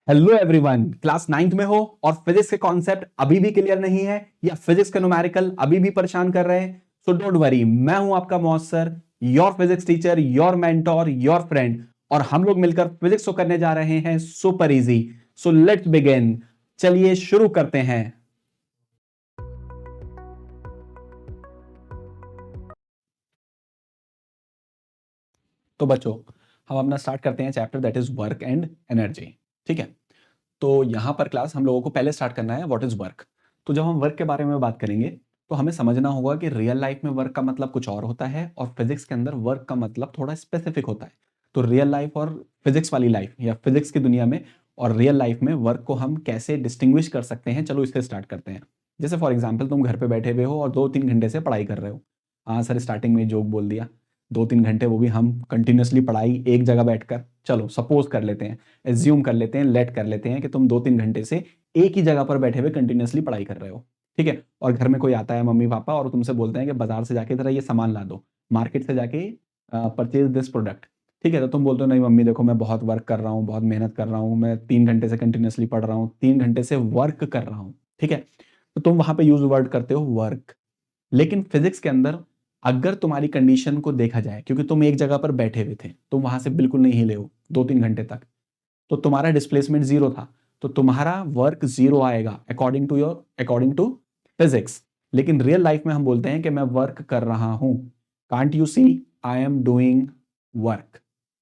Hello everyone, class 9th में हो और फिजिक्स के कॉन्सेप्ट अभी भी क्लियर नहीं है या फिजिक्स के न्यूमेरिकल अभी भी परेशान कर रहे हैं, सो डोंट वरी। मैं हूं आपका मौसर, your physics teacher, your mentor, your friend, और हम लोग मिलकर फिजिक्स को करने जा रहे हैं super easy. So let's begin. चलिए शुरू करते हैं। तो बच्चों, हम अपना स्टार्ट करते हैं chapter that is work and energy. ठीक है, तो यहां पर क्लास हम लोगों को पहले स्टार्ट करना है व्हाट इज वर्क। तो जब हम वर्क के बारे में बात करेंगे तो हमें समझना होगा कि रियल लाइफ में वर्क का मतलब कुछ और होता है और फिजिक्स के अंदर वर्क का मतलब थोड़ा स्पेसिफिक होता है। तो रियल लाइफ और फिजिक्स वाली लाइफ या फिजिक्स की दुनिया में और रियल लाइफ में वर्क को हम कैसे डिस्टिंग्विश कर सकते हैं, चलो इससे स्टार्ट करते हैं। जैसे फॉर एग्जाम्पल, तुम घर पे बैठे हुए हो और 2-3 घंटे से पढ़ाई कर रहे हो। हाँ सर, स्टार्टिंग में जोक बोल दिया। 2-3 घंटे, वो भी हम कंटिन्यूसली पढ़ाई एक जगह बैठकर। चलो सपोज कर लेते हैं, एज्यूम कर लेते हैं, लेट कर लेते हैं कि तुम 2-3 घंटे से एक ही जगह पर बैठे हुए कंटिन्यूसली पढ़ाई कर रहे हो। ठीक है, और घर में कोई आता है, मम्मी पापा, और तुमसे बोलते हैं कि बाजार से जाके जरा ये सामान ला दो, मार्केट से जाके परचेज दिस प्रोडक्ट। ठीक है, तो तुम बोलते हो नहीं मम्मी देखो, मैं बहुत वर्क कर रहा हूँ, बहुत मेहनत कर रहा हूँ, मैं 3 घंटे से कंटिन्यूसली पढ़ रहा हूँ, 3 घंटे से वर्क कर रहा हूँ। ठीक है, तो तुम वहां पे यूज वर्ड करते हो वर्क। लेकिन फिजिक्स के अंदर अगर तुम्हारी कंडीशन को देखा जाए, क्योंकि तुम एक जगह पर बैठे हुए थे, तुम वहां से बिल्कुल नहीं हिले हो 2-3 घंटे तक, तो तुम्हारा डिस्प्लेसमेंट जीरो था, तो तुम्हारा वर्क जीरो आएगा अकॉर्डिंग टू फिजिक्स। लेकिन रियल लाइफ में हम बोलते हैं कि मैं वर्क कर रहा हूं। Can't you see, I am doing work.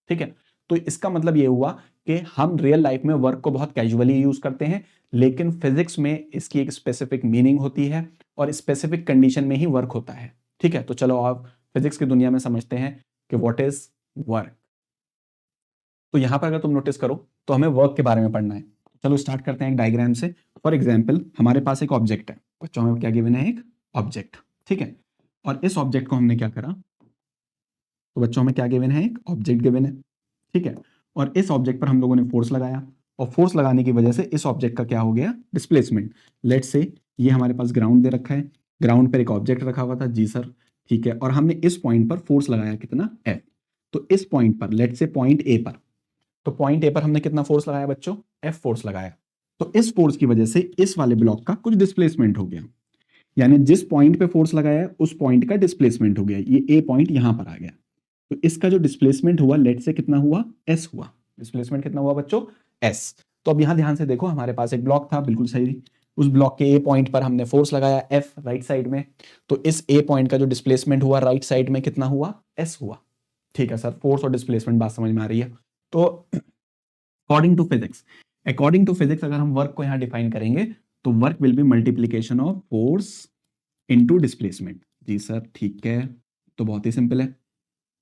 ठीक है, तो इसका मतलब ये हुआ कि हम रियल लाइफ में वर्क को बहुत कैजुअली यूज करते हैं, लेकिन फिजिक्स में इसकी एक स्पेसिफिक मीनिंग होती है और स्पेसिफिक कंडीशन में ही वर्क होता है। ठीक है, तो चलो आप फिजिक्स की दुनिया में समझते हैं कि व्हाट इज वर्क। तो यहां पर अगर तुम नोटिस करो तो हमें वर्क के बारे में पढ़ना है। चलो स्टार्ट करते हैं एक डायग्राम से। फॉर एग्जाम्पल, हमारे पास एक ऑब्जेक्ट है। बच्चों में क्या गिवन है? एक ऑब्जेक्ट। ठीक है, और इस ऑब्जेक्ट को हमने क्या करा, तो बच्चों में क्या गिवन है? एक ऑब्जेक्ट गिवन है। ठीक है, और इस ऑब्जेक्ट पर हम लोगों ने फोर्स लगाया, और फोर्स लगाने की वजह से इस ऑब्जेक्ट का क्या हो गया? डिस्प्लेसमेंट। लेट्स से ये हमारे पास ग्राउंड दे रखा है, ग्राउंड पर एक ऑब्जेक्ट रखा हुआ था। जी सर, ठीक है, और हमने इस पॉइंट पर फोर्स लगाया कितना? एफ। तो इस पॉइंट पर, लेट्स से पॉइंट ए पर, तो पॉइंट ए पर हमने कितना फोर्स लगाया बच्चों? एफ फोर्स लगाया। तो इस फोर्स की वजह से इस वाले ब्लॉक का कुछ डिस्प्लेसमेंट हो गया, यानी जिस पॉइंट पे फोर्स लगाया उस पॉइंट का डिस्प्लेसमेंट हो गया। ये ए पॉइंट यहां पर आ गया, तो इसका जो डिस्प्लेसमेंट हुआ, लेट से कितना हुआ? एस हुआ। डिस्प्लेसमेंट कितना हुआ बच्चों? एस। तो अब यहां ध्यान से देखो, हमारे पास एक ब्लॉक था, बिल्कुल सही। उस ब्लॉक के ए पॉइंट पर हमने फोर्स लगाया एफ राइट साइड में, तो इस ए पॉइंट का जो डिस्प्लेसमेंट हुआ राइट साइड में कितना हुआ? एस हुआ। ठीक है सर, फोर्स और डिस्प्लेसमेंट बात समझ में आ रही है। तो अकॉर्डिंग टू फिजिक्स अगर हम वर्क को यहां डिफाइन करेंगे तो work will be multiplication of force into displacement. जी सर, ठीक है, तो बहुत ही सिंपल है।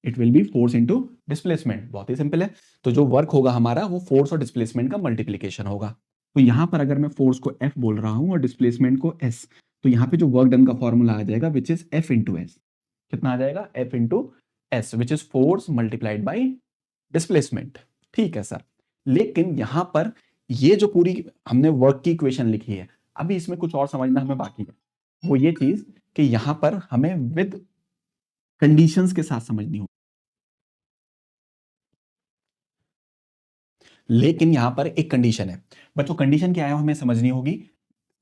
It will be force into displacement, बहुत ही सिंपल है। तो जो वर्क होगा हमारा वो फोर्स और डिस्प्लेसमेंट का मल्टीप्लीकेशन होगा। तो यहां पर अगर मैं फोर्स को एफ बोल रहा हूं और डिस्प्लेसमेंट को एस, तो यहां पे जो वर्क डन का फॉर्मूला आ जाएगा which is F into S. कितना आ जाएगा? F into S, which is force multiplied by displacement. ठीक है सर, लेकिन यहां पर ये जो पूरी हमने वर्क की इक्वेशन लिखी है, अभी इसमें कुछ और समझना हमें बाकी है। वो ये चीज कि यहां पर हमें विद कंडीशंस के साथ समझनी होगी। लेकिन यहां पर एक कंडीशन है बच्चों, कंडीशन क्या है हमें समझनी होगी।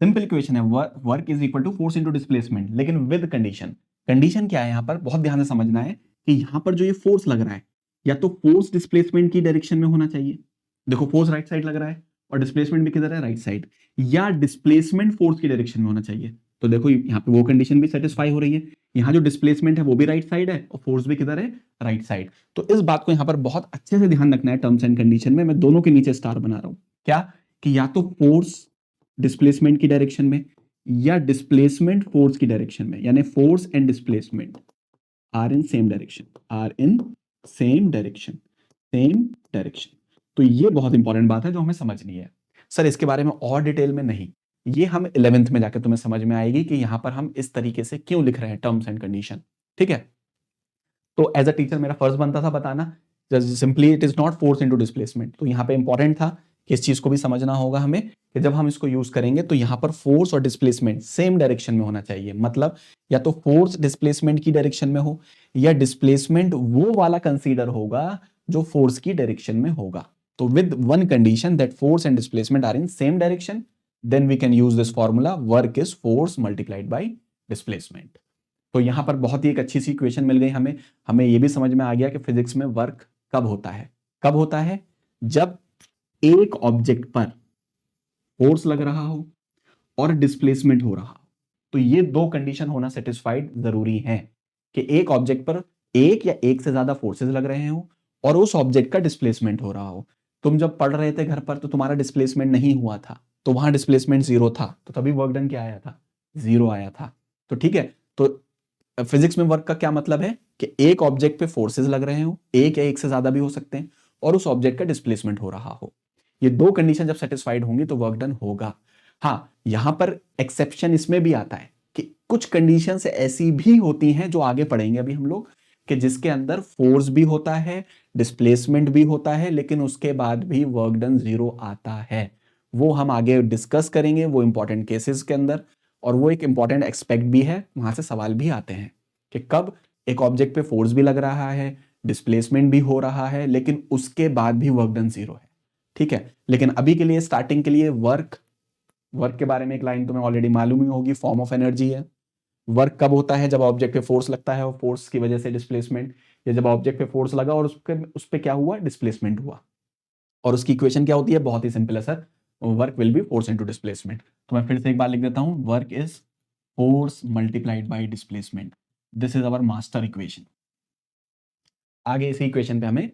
सिंपल इक्वेशन है, work is equal to force into displacement, लेकिन विद कंडीशन। कंडीशन क्या है यहां पर? बहुत ध्यान से समझना है कि यहां पर जो ये फोर्स लग रहा है, या तो फोर्स डिस्प्लेसमेंट की डायरेक्शन में होना चाहिए। देखो फोर्स राइट साइड लग रहा है और डिस्प्लेसमेंट भी किधर है? Right side. या डिस्प्लेसमेंट फोर्स की डायरेक्शन में होना चाहिए। तो देखो यहाँ पे वो कंडीशन भी सेटिस्फाई हो रही है, यहाँ जो डिस्प्लेसमेंट है वो भी राइट साइड है और फोर्स भी किधर है? Right side. तो इस बात को यहाँ पर बहुत अच्छे से ध्यान रखना है टर्म्स एंड कंडीशन में। मैं दोनों के नीचे स्टार बना रहा हूं, क्या कि या तो फोर्स डिस्प्लेसमेंट की डायरेक्शन में या डिस्प्लेसमेंट फोर्स की डायरेक्शन में, यानी force and displacement are in same direction, are in same direction, same direction. तो ये बहुत इंपॉर्टेंट बात है जो हमें समझनी है। सर इसके बारे में और डिटेल में नहीं, ये हम 11th में जाकर तुम्हें समझ में आएगी कि यहां पर हम इस तरीके से क्यों लिख रहे हैं टर्म्स एंड कंडीशन। ठीक है, तो एज अ टीचर मेरा फर्ज बनता था बताना, simply it is not force into displacement. तो यहां पे इंपॉर्टेंट था कि इस चीज को भी समझना होगा हमें कि जब हम इसको यूज करेंगे तो यहां पर फोर्स और डिस्प्लेसमेंट सेम डायरेक्शन में होना चाहिए। मतलब या तो फोर्स डिस्प्लेसमेंट की डायरेक्शन में हो, या डिस्प्लेसमेंट वो वाला कंसीडर होगा जो फोर्स की डायरेक्शन में होगा। तो with one condition that force and displacement are in same direction, then we can use this formula, work is force multiplied by displacement. तो यहां पर बहुत ही एक अच्छी सी इक्वेशन मिल गई हमें। हमें यह भी समझ में आ गया कि फिजिक्स में वर्क कब होता है, कब होता है, जब एक ऑब्जेक्ट पर फोर्स लग रहा हो और डिस्प्लेसमेंट हो रहा हो। तो ये दो कंडीशन होना सेटिस्फाइड जरूरी है कि एक ऑब्जेक्ट पर एक या एक से ज्यादा फोर्सेस लग रहे हो और उस ऑब्जेक्ट का डिस्प्लेसमेंट हो रहा हो। तुम जब पढ़ रहे थे घर पर तो तुम्हारा डिस्प्लेसमेंट नहीं हुआ था, तो वहां डिस्प्लेसमेंट जीरो था, तो तभी वर्क डन क्या आया था, जीरो आया था। तो ठीक है, तो फिजिक्स में वर्क का क्या मतलब है कि एक ऑब्जेक्ट पे फोर्सेस लग रहे हो, एक या एक से ज्यादा भी हो सकते हैं, और उस ऑब्जेक्ट का डिस्प्लेसमेंट हो रहा हो। ये दो कंडीशन जब सेटिस्फाइड होंगी तो वर्क डन होगा। हाँ, यहां पर एक्सेप्शन इसमें भी आता है कि कुछ कंडीशंस ऐसी भी होती हैं जो आगे पढ़ेंगे अभी हम लोग, कि जिसके अंदर फोर्स भी होता है, डिस्प्लेसमेंट भी होता है, लेकिन उसके बाद भी वर्क डन जीरो आता है। वो हम आगे डिस्कस करेंगे, वो इंपॉर्टेंट केसेस के अंदर, और वो एक इंपॉर्टेंट एक्सपेक्ट भी है, वहां से सवाल भी आते हैं कि कब एक ऑब्जेक्ट पे फोर्स भी लग रहा है, डिस्प्लेसमेंट भी हो रहा है, लेकिन उसके बाद भी वर्क डन जीरो है। ठीक है, लेकिन अभी के लिए स्टार्टिंग के लिए वर्क के बारे में एक लाइन तुम्हें ऑलरेडी मालूम ही होगी, फॉर्म ऑफ एनर्जी है। वर्क कब होता है, जब ऑब्जेक्ट पे फोर्स लगता है और फोर्स की वजह से डिस्प्लेसमेंट, या जब ऑब्जेक्ट पे फोर्स लगा और उस पे क्या हुआ, डिस्प्लेसमेंट हुआ। और उसकी इक्वेशन क्या होती है, बहुत ही सिंपल है sir, work will be force into displacement. तो मैं फिर से एक बार लिख देता हूं, work is force multiplied by displacement. This is our master equation. आगे इसी इक्वेशन पे हमें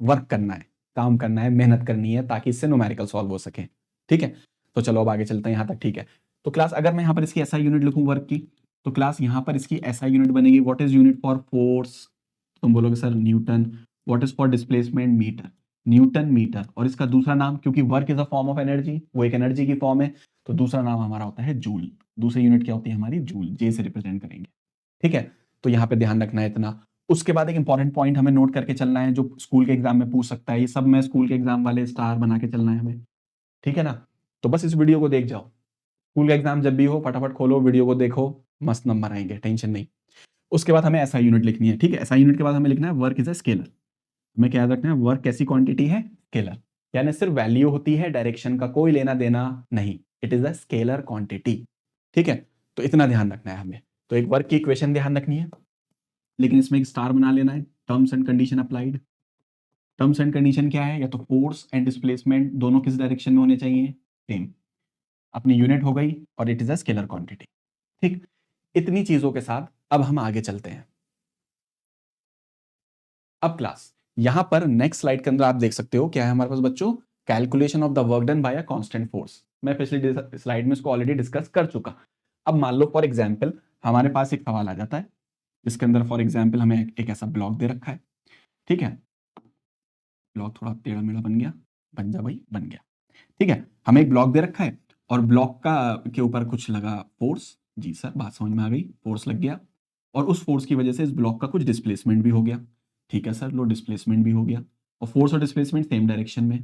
वर्क करना है, काम करना है, मेहनत करनी है, ताकि इससे न्यूमेरिकल सॉल्व हो सके। ठीक है, तो चलो अब आगे चलते हैं यहां तक। ठीक है, तो क्लास अगर मैं यहां पर इसकी एसआई यूनिट लिखूं वर्क की, तो क्लास यहां पर इसकी एसआई यूनिट बनेगी, what is unit for force, तुम बोलोगे sir newton. What is for displacement, metre, newton metre. और इसका दूसरा नाम, क्योंकि work is a form of energy, वो एक एनर्जी की फॉर्म है, तो दूसरा नाम हमारा होता है जूल। दूसरी यूनिट क्या होती है हमारी, जूल, जे से रिप्रेजेंट करेंगे। ठीक है, तो यहाँ पे ध्यान रखना है इतना। उसके बाद एक इंपॉर्टेंट पॉइंट हमें नोट करके चलना है, जो स्कूल के एग्जाम में पूछ सकता है। ये सब में स्कूल के एग्जाम वाले स्टार बना के चलना है हमें, ठीक है ना। तो बस इस वीडियो को देख जाओ, स्कूल का एग्जाम जब भी हो फटाफट खोलो वीडियो को देखो, मस्त नंबर आएंगे, टेंशन नहीं। उसके बाद हमें ऐसा यूनिट लिखनी है। ठीक है, ऐसा यूनिट के बाद हमें लिखना है वर्क इज अ स्केलर। हमें क्या याद रखना है, वर्क कैसी क्वांटिटी है, स्केलर, यानी सिर्फ वैल्यू होती है, डायरेक्शन का कोई लेना देना नहीं, it is a scalar quantity. ठीक है, तो इतना ध्यान रखना है हमें। तो एक वर्क की इक्वेशन ध्यान रखनी है, लेकिन इसमें एक स्टार बना लेना है, terms and condition applied. Terms and condition क्या है, या तो फोर्स एंड डिस्प्लेसमेंट दोनों किस डायरेक्शन में होने चाहिए, सेम। अपनी यूनिट हो गई और it is a scalar quantity. ठीक, इतनी चीजों के साथ अब हम आगे चलते हैं। अब क्लास यहां पर नेक्स्ट स्लाइड के अंदर आप देख सकते हो क्या है हमारे पास बच्चों, calculation of the work done by a constant force. मैं पिछली स्लाइड में इसको ऑलरेडी डिस्कस कर चुका। अब मान लो फॉर एग्जांपल हमारे पास एक सवाल आ जाता है, इसके अंदर फॉर एग्जांपल हमें एक ऐसा ब्लॉक दे रखा है। ठीक है, ब्लॉक थोड़ा टेढ़ा मेढ़ा बन गया, बन जा भाई, बन गया। ठीक है, हमें एक ब्लॉक दे रखा है और ब्लॉक का के ऊपर कुछ लगा फोर्स। जी सर, बात समझ में आ गई, फोर्स लग गया और उस फोर्स की वजह से इस ब्लॉक का कुछ डिस्प्लेसमेंट भी हो गया। ठीक है सर, लो डिस्प्लेसमेंट भी हो गया, और फोर्स और डिस्प्लेसमेंट सेम डायरेक्शन में।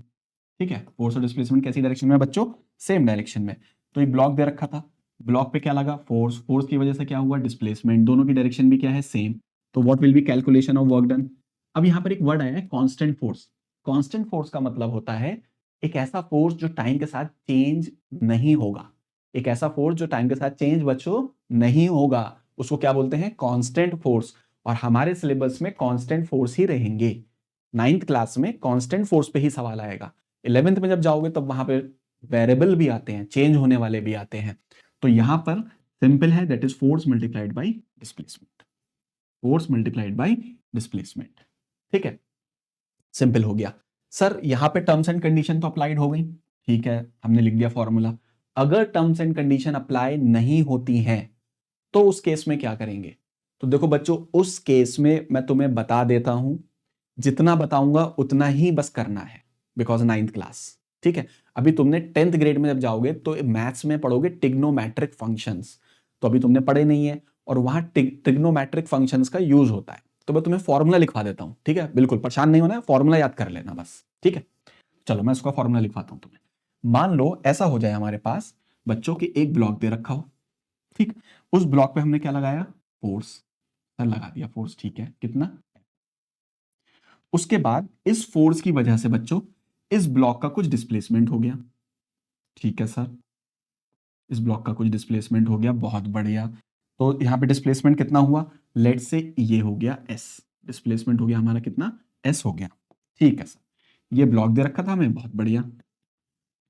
ठीक है, फोर्स और डिस्प्लेसमेंट कैसी डायरेक्शन में बच्चों, सेम डायरेक्शन में। तो एक ब्लॉक दे रखा था, ब्लॉक पे क्या लगा, फोर्स, फोर्स की वजह से क्या हुआ, डिस्प्लेसमेंट, दोनों की डायरेक्शन भी क्या है, सेम। तो what will be calculation of work done. अब यहाँ पर एक वर्ड आया है कांस्टेंट फोर्स। कांस्टेंट फोर्स का मतलब होता है एक ऐसा फोर्स जो टाइम के साथ चेंज नहीं होगा। एक ऐसा फोर्स जो टाइम के साथ चेंज बच्चों नहीं होगा, उसको क्या बोलते हैं, कांस्टेंट फोर्स। और हमारे सिलेबस में कांस्टेंट फोर्स ही रहेंगे। 9th क्लास में कांस्टेंट फोर्स पे ही सवाल आएगा। 11th में जब जाओगे तब वहां पे वेरिएबल भी आते हैं, चेंज होने वाले भी आते हैं। तो यहां पर सिंपल है, that is force multiplied by displacement. Force multiplied by displacement. ठीक है, सिंपल हो गया। सर यहां पे टर्म्स एंड कंडीशन तो अप्लाइड हो गई, ठीक है, हमने लिख दिया फॉर्मूला। अगर टर्म्स एंड कंडीशन अप्लाई नहीं होती हैं तो उस केस में क्या करेंगे। तो देखो बच्चों, उस केस में मैं तुम्हें बता देता हूं, जितना बताऊंगा उतना ही बस करना है, बिकॉज 9th क्लास। ठीक है, अभी तुमने 10th ग्रेड में जब जाओगे तो मैथ्स में पढ़ोगे टिग्नोमेट्रिक फंक्शंस, तो अभी तुमने पढ़े नहीं है, और वहां टिग्नोमेट्रिक फंक्शंस का यूज होता है। तो मैं तुम्हें फॉर्मूला लिखवा देता हूं, ठीक है, बिल्कुल परेशान नहीं होना है, फॉर्मूला याद कर लेना बस। ठीक है, चलो मैं उसका फॉर्मूला लिखवाता हूं तुम्हें। मान लो ऐसा हो जाए हमारे पास बच्चों की एक ब्लॉक दे रखा हो, ठीक, उस ब्लॉक पे हमने क्या लगाया, फोर्स, सर लगा दिया फोर्स, ठीक है, कितना। उसके बाद इस फोर्स की वजह से बच्चों इस ब्लॉक का कुछ डिस्प्लेसमेंट हो गया, ठीक है सर, इस ब्लॉक का कुछ डिस्प्लेसमेंट हो गया, बहुत बढ़िया। तो यहाँ पे डिस्प्लेसमेंट कितना हुआ, लेट से ये हो गया एस, डिस्प्लेसमेंट हो गया हमारा कितना, एस हो गया, ठीक है सर। ये ब्लॉक दे रखा था हमें, बहुत बढ़िया।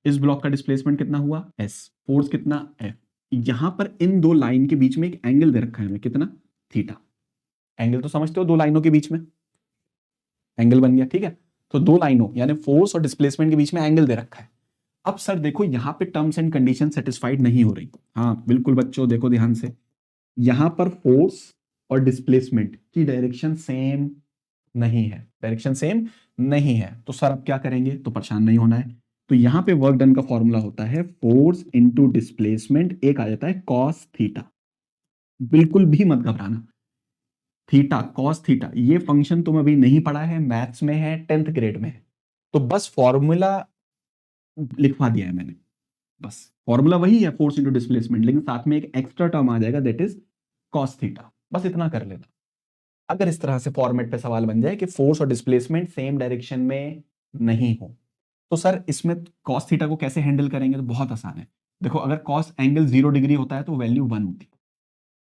इस ब्लॉक का डिस्प्लेसमेंट कितना हुआ, एस, फोर्स कितना, एफ। यहां पर इन दो लाइन के बीच में एक एंगल दे रखा है हमें, कितना, थीटा। एंगल तो समझते हो, दो लाइनों के बीच में एंगल बन गया, ठीक है। तो दो लाइनों यानी फोर्स और डिस्प्लेसमेंट के बीच में एंगल दे रखा है। अब सर देखो यहां पे टर्म्स एंड कंडीशन सेटिस्फाइड नहीं हो रही। हाँ बिल्कुल बच्चों, देखो ध्यान से, यहां पर फोर्स और डिस्प्लेसमेंट की डायरेक्शन सेम नहीं है, डायरेक्शन सेम नहीं है। तो सर अब क्या करेंगे, तो परेशान नहीं होना है। तो यहां पे वर्क डन का फॉर्मूला होता है फोर्स इंटू डिस्प्लेसमेंट, एक आ जाता है कॉस थीटा। बिल्कुल भी मत घबराना, थीटा कॉस थीटा ये फंक्शन तुम अभी नहीं पढ़ा है, मैथ्स में है, 10th ग्रेड में है। तो बस फॉर्मूला लिखवा दिया है मैंने, बस फॉर्मूला वही है फोर्स इंटू डिस्प्लेसमेंट, लेकिन साथ में एक एक्स्ट्रा टर्म आ जाएगा दैट इज कॉस थीटा। बस इतना कर लेना। अगर इस तरह से फॉर्मेट पे सवाल बन जाए कि फोर्स और डिस्प्लेसमेंट सेम डायरेक्शन में नहीं हो, तो सर इसमें कॉस थीटा को कैसे हैंडल करेंगे, तो बहुत आसान है। देखो अगर कॉस एंगल 0 डिग्री होता है तो वैल्यू 1 होती है।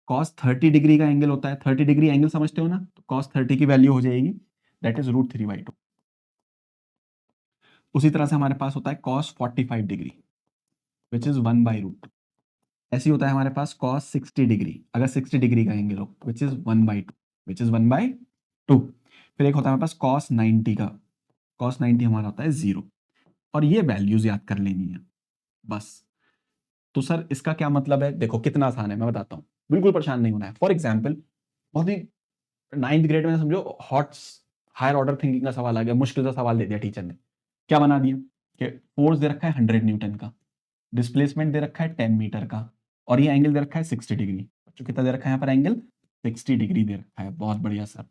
कॉस 30 डिग्री का एंगल होता है, 30 डिग्री एंगल समझते हो ना, तो कॉस 30 की वैल्यू हो जाएगी दैट इज √3/2। उसी तरह से हमारे पास होता है कॉस 45 डिग्री विच इज 1/√2। ऐसे ही होता है हमारे पास कॉस 60 डिग्री, अगर 60 डिग्री का एंगल हो विच इज 1/2, विच इज 1/2। फिर एक होता है हमारे पास कॉस 90 का, कॉस 90 हमारा होता है 0। और ये वैल्यूज याद कर लेनी है बस। तो सर इसका क्या मतलब है, देखो कितना आसान है मैं बताता हूँ, बिल्कुल परेशान नहीं होना है। फॉर एग्जाम्पल बहुत ही 9th ग्रेड में समझो हॉट हायर ऑर्डर थिंकिंग का सवाल आ गया, मुश्किल सा सवाल दे दिया टीचर ने। क्या बना दिया कि फोर्स दे रखा है 100 न्यूटन का, डिस्प्लेसमेंट दे रखा है 10 मीटर का, और ये एंगल दे रखा है 60 डिग्री। बच्चों कितना दे रखा है यहाँ पर एंगल, 60 डिग्री दे रखा है, बहुत बढ़िया सर।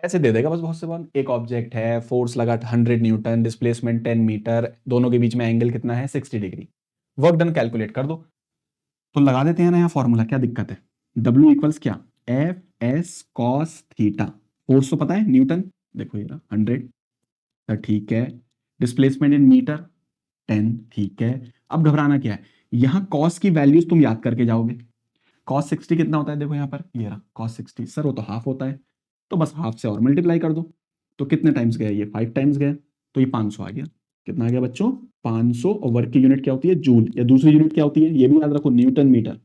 ऐसे दे देगा बस बहुत से बार, एक ऑब्जेक्ट है, फोर्स लगा 100 न्यूटन, डिस्प्लेसमेंट 10 मीटर, दोनों के बीच में एंगल कितना है 60 डिग्री। वर्क डन कैलकुलेट कर दो। तो लगा देते हैं ना यहाँ फॉर्मूला, क्या दिक्कत है, W इक्वल्स क्या, F S cos theta. Force तो पता है न्यूटन, देखो ये 100, तो ठीक है। डिस्प्लेसमेंट इन मीटर 10, ठीक है। अब घबराना क्या है, यहाँ कॉस की वैल्यूज तुम याद करके जाओगे। कॉस 60 कितना होता है, देखो यहाँ पर ये रहा कॉस 60, सर वो तो हाफ होता है, तो बस हाफ से और मल्टीप्लाई कर दो। तो कितने टाइम्स गया, ये 5 टाइम्स गया, तो ये 500 आ गया। कितना आ गया बच्चों, 500। और वर्क की यूनिट क्या होती है, जूल, या दूसरी यूनिट क्या होती है ये भी याद रखो, न्यूटन मीटर।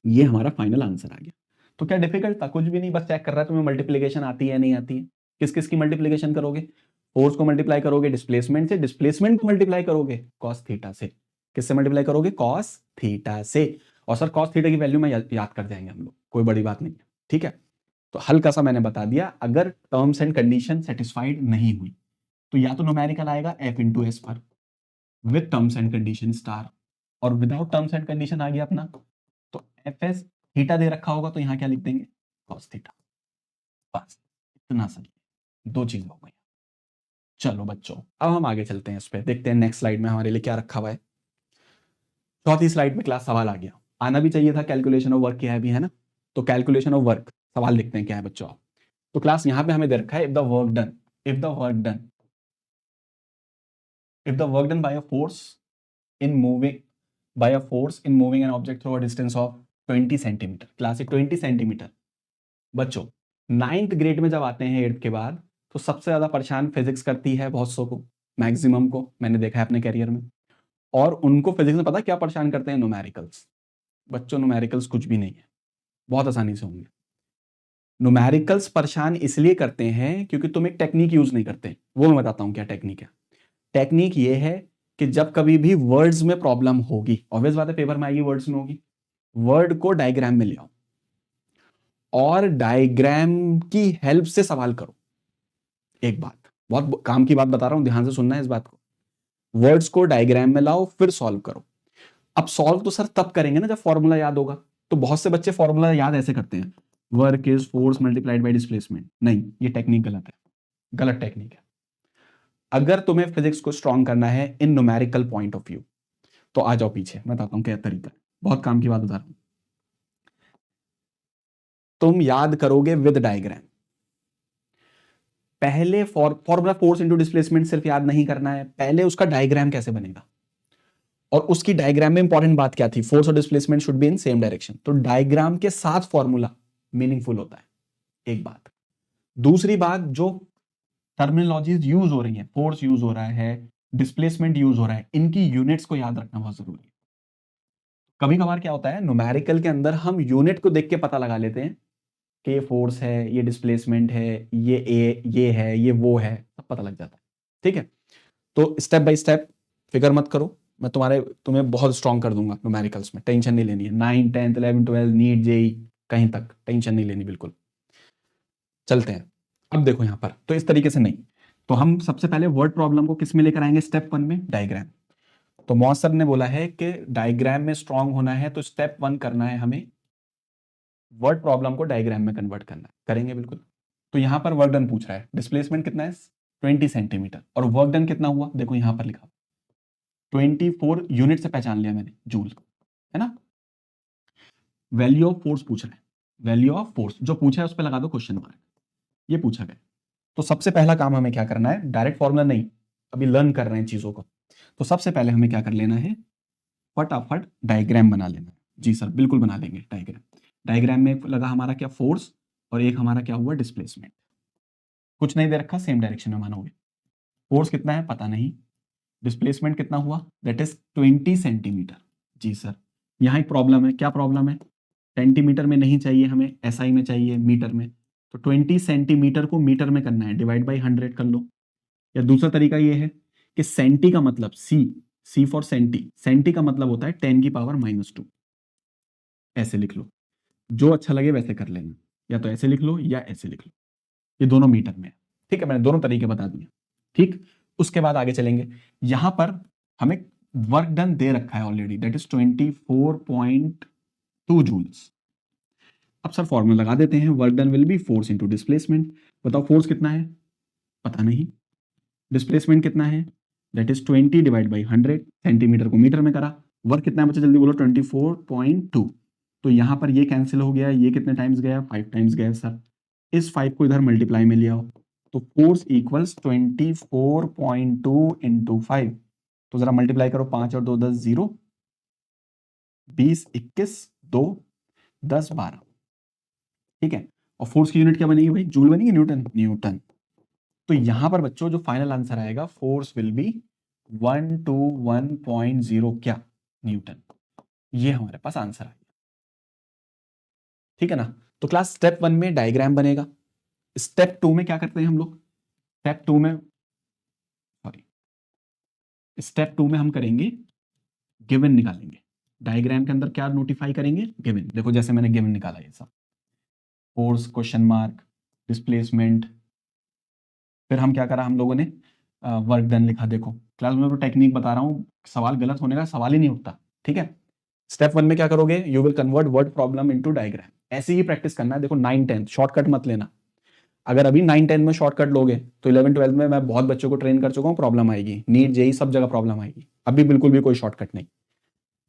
ये हमारा फाइनल आंसर आ गया। तो क्या डिफिकल्ट था, कुछ भी नहीं, बस चेक कर रहा है तुम्हें मल्टीप्लीकेशन आती है नहीं आती है। किस किस की मल्टीप्लीकेशन करोगे, फोर्स को मल्टीप्लाई करोगे डिस्प्लेसमेंट से, डिस्प्लेसमेंट को मल्टीप्लाई करोगे कॉस थीटा से। किससे मल्टीप्लाई करोगे, कॉस थीटा से। और सर कॉस थीटा की वैल्यू में याद कर जाएंगे हम लोग, कोई बड़ी बात नहीं है, ठीक है। तो हल्का सा मैंने बता दिया, अगर टर्म्स एंड कंडीशन सेटिस्फाइड नहीं हुई तो या तो न्यूमेरिकल आएगा एफ इंटू एस पर with terms and condition star, और विदाउट टर्म्स एंड कंडीशन आ गया अपना, तो एफ एस थीटा दे रखा होगा तो यहां क्या लिख देंगे, कॉस थीटा। बस इतना सा, दो चीज हो गई। चलो बच्चों अब हम आगे चलते हैं, इस पे देखते हैं नेक्स्ट स्लाइड में हमारे लिए क्या रखा हुआ है। चौथी स्लाइड में क्लास सवाल आ गया, आना भी चाहिए था, कैलकुलेशन ऑफ वर्क क्या है भी, है ना। तो कैलकुलेशन ऑफ वर्क सवाल लिखते हैं क्या है बच्चों। तो क्लास यहाँ पे हमें दे रखा है, if the work done, if the work done, if the work done by a force in moving, by a force in moving an object through a distance of 20 centimetre, class 20 centimetre. बच्चों 9th grade में जब आते हैं 8th के बाद, तो सबसे ज्यादा परेशान फिजिक्स करती है बहुत सौ को, मैक्सिमम को मैंने देखा है अपने कैरियर में। और उनको फिजिक्स में पता क्या परेशान करते हैं, न्यूमेरिकल्स। बच्चों न्यूमेरिकल्स कुछ भी नहीं है, बहुत आसानी से होंगे। न्यूमेरिकल्स परेशान इसलिए करते हैं क्योंकि तुम एक टेक्निक यूज नहीं करते, वो मैं बताता हूँ क्या टेक्निक है। टेक्निक ये है कि जब कभी भी वर्ड्स में प्रॉब्लम होगी, ऑब्वियस बात है पेपर में आएगी वर्ड्स में होगी, वर्ड को डायग्राम में ले आओ और डायग्राम की हेल्प से सवाल करो। एक बात, बहुत काम की बात बता रहा हूं, ध्यान से सुनना है इस बात को। वर्ड्स को डायग्राम में लाओ फिर सॉल्व करो। अब सॉल्व तो सर तब करेंगे ना जब फॉर्मूला याद होगा। तो बहुत से बच्चे फॉर्मूला याद ऐसे करते हैं, work is force multiplied by displacement. नहीं, ये टेक्निक गलत है, गलत टेक्निक है। अगर तुम्हें फिजिक्स को स्ट्रॉन्ग करना है इन न्यूमेरिकल पॉइंट ऑफ व्यू, तो आ जाओ पीछे, मैं बताता हूं क्या तरीका है, बहुत काम की बात बता रहा हूं। तुम याद करोगे विद डायग्राम। पहले फॉर्मूला फोर्स इनटू डिस्प्लेसमेंट सिर्फ याद नहीं करना है, पहले उसका डायग्राम कैसे बनेगा, और उसकी डायग्राम में इंपॉर्टेंट बात क्या थी, फोर्स और displacement should be in same direction, तो डायग्राम के साथ फॉर्मूला मीनिंगफुल होता है, एक बात। दूसरी बात, जो टर्मिनोलॉजीज यूज हो रही है, फोर्स यूज हो रहा है, डिस्प्लेसमेंट यूज हो रहा है, इनकी यूनिट्स को याद रखना बहुत जरूरी है। कभी कभार क्या होता है, न्यूमेरिकल के अंदर हम यूनिट को देख के पता लगा लेते हैं कि ये फोर्स है, ये डिस्प्लेसमेंट है, ये है, ये वो है, सब पता लग जाता है। ठीक है, तो स्टेप बाय स्टेप फिक्र मत करो, मैं तुम्हें बहुत स्ट्रॉन्ग कर दूंगा न्यूमेरिकल्स में, टेंशन नहीं लेनी है। 9, 10, 11, 12 नीट जेई कहीं तक टेंशन नहीं लेनी बिल्कुल। चलते हैं, अब देखो यहां पर, तो इस तरीके से नहीं, तो हम सबसे पहले वर्ड प्रॉब्लम को किस में लेकर आएंगे, स्टेप 1 में, डायग्राम। तो मौसर ने बोला है कि डायग्राम में स्ट्रांग होना है, तो स्टेप 1 करना है हमें, वर्ड प्रॉब्लम को डायग्राम में कन्वर्ट करना है, करेंगे बिल्कुल। तो यहां पर वर्क डन पूछ रहा है, डिस्प्लेसमेंट कितना है 20 सेंटीमीटर, और वर्क डन कितना हुआ, देखो यहां पर लिखा 24 यूनिट से पहचान लिया मैंने, जूल, है ना। वैल्यू ऑफ फोर्स पूछ रहा है, वैल्यू ऑफ फोर्स जो पूछा है उस पर लगा दो क्वेश्चन मार्क, ये पूछा गया। तो सबसे पहला काम हमें क्या करना है, डायरेक्ट फॉर्मूला नहीं, अभी लर्न कर रहे हैं चीजों को, तो सबसे पहले हमें क्या कर लेना है, फटाफट डायग्राम बना लेना है। जी सर बिल्कुल बना लेंगे डायग्राम। डायग्राम में लगा हमारा क्या, फोर्स, और एक हमारा क्या हुआ, डिस्प्लेसमेंट। कुछ नहीं दे रखा, सेम डायरेक्शन में मानोगे। फोर्स कितना है पता नहीं, डिस्प्लेसमेंट कितना हुआ, दैट इज 20 सेंटीमीटर। जी सर, यहाँ एक प्रॉब्लम है, क्या प्रॉब्लम है, सेंटीमीटर में नहीं चाहिए हमें, एसआई में चाहिए, मीटर में। तो 20 सेंटीमीटर को मीटर में करना है, डिवाइड बाई 100 कर लो। या दूसरा तरीका ये है कि सेंटी का मतलब सी फॉर सेंटी, सेंटी का मतलब होता है 10 की पावर -2, ऐसे लिख लो, जो अच्छा लगे वैसे कर लेना, या तो ऐसे लिख लो या ऐसे लिख लो, ये दोनों मीटर में है। ठीक है, मैंने दोनों तरीके बता दिए। ठीक, उसके बाद आगे चलेंगे, यहां पर हमें वर्क डन दे रखा है ऑलरेडी, दैट इज 24.2 जूल्स। अब सर फॉर्मूला लगा देते हैं, work done will be force into displacement. बताओ फोर्स कितना है, पता नहीं, डिस्प्लेसमेंट कितना है, that is 20 divide by 100, centimetre को मीटर में करा, वर्क कितना है बच्चा जल्दी बोलो, 24.2। तो यहां पर ये कैंसिल हो गया, ये कितने टाइम्स गया, 5 टाइम्स गया सर, इस 5 को इधर मल्टीप्लाई में ले आओ, तो फोर्स इक्वल्स 24.2 इंटू 5, तो जरा मल्टीप्लाई करो, 5 और 2 10, 0, 20, 21, 2, 10, 12। ठीक है, और फोर्स की यूनिट क्या बनेगी भाई, जूल बनेगी, न्यूटन, न्यूटन। तो यहां पर बच्चों जो फाइनल आंसर आएगा, फोर्स विल बी 121.0 क्या, न्यूटन। ये हमारे पास आंसर आएगा। ठीक है ना, तो क्लास स्टेप 1 में डायग्राम बनेगा। स्टेप 2 में क्या करते हैं हम लोग, स्टेप 2 में हम करेंगे गिवन निकालेंगे। डायग्राम के अंदर क्या नोटिफाई करेंगे, गिवन। देखो जैसे मैंने गिवन निकाला ये सब, फोर्स क्वेश्चन मार्क, डिस्प्लेसमेंट, फिर हम क्या करा, हम लोगों ने वर्क डन लिखा। देखो क्लास में तो टेक्निक बता रहा हूँ, सवाल गलत होने का सवाल ही नहीं उठता। ठीक है, स्टेप 1 में क्या करोगे, you will convert word problem into diagram, ऐसे ही प्रैक्टिस करना है। देखो 9, 10 शॉर्टकट मत लेना, अगर अभी 9, 10 में शॉर्टकट लोगे तो 11, 12 में मैं बहुत बच्चों को ट्रेन कर चुका हूँ, प्रॉब्लम आएगी, नीट जेई सब जगह प्रॉब्लम आएगी, अभी बिल्कुल भी कोई शॉर्टकट नहीं।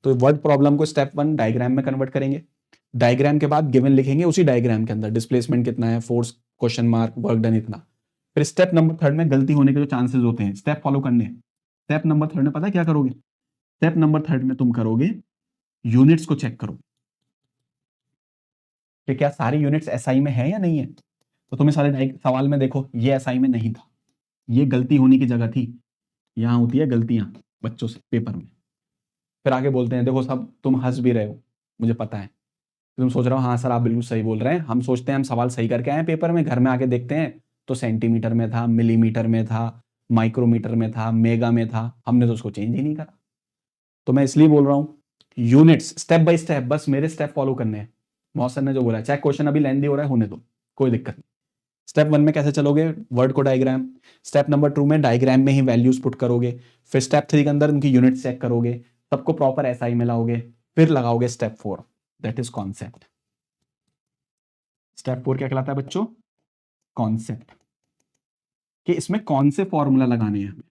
तो वर्ड प्रॉब्लम को स्टेप 1 डायग्राम में कन्वर्ट करेंगे, डायग्राम के बाद गिवन लिखेंगे, उसी डायग्राम के अंदर डिस्प्लेसमेंट कितना है, force question mark, work done इतना। फिर स्टेप नंबर 3 में गलती होने के जो चांसेस होते हैं, स्टेप फॉलो करने, स्टेप नंबर 3 में पता है क्या करोगे, स्टेप नंबर 3 में तुम करोगे यूनिट्स को चेक करो कि क्या सारी यूनिट्स एसआई में है या नहीं है। तो तुम्हें सारे सवाल में देखो ये एसआई में नहीं था, ये गलती होने की जगह थी, यहां होती है गलतियां बच्चों से पेपर में। फिर आगे बोलते हैं, देखो सब तुम हंस भी रहे हो, मुझे पता है, तुम सोच रहे हो हाँ सर आप बिल्कुल सही बोल रहे हैं, हम सोचते हैं हम सवाल सही करके आए पेपर में, घर में आके देखते हैं तो सेंटीमीटर में था, मिलीमीटर में था, माइक्रोमीटर में था, मेगा में था, हमने तो उसको चेंज ही नहीं करा। तो मैं इसलिए बोल रहा हूँ यूनिट्स स्टेप बाय स्टेप, बस मेरे स्टेप फॉलो करने हैं। मौसम ने जो बोला, चाहे क्वेश्चन अभी लेंदी हो रहा है होने दो, कोई दिक्कत नहीं। स्टेप 1 में कैसे चलोगे, वर्ड को डायग्राम, स्टेप नंबर 2 में डायग्राम में ही वैल्यूज पुट करोगे, फिर स्टेप 3 के अंदर उनकी यूनिट चेक करोगे, सबको प्रॉपर एसआई में लाओगे, फिर लगाओगे step 4, that is concept. Step 4 क्या कहलाता है बच्चों, कॉन्सेप्ट, कि इसमें कौन से फॉर्मूला लगाने हैं हमें।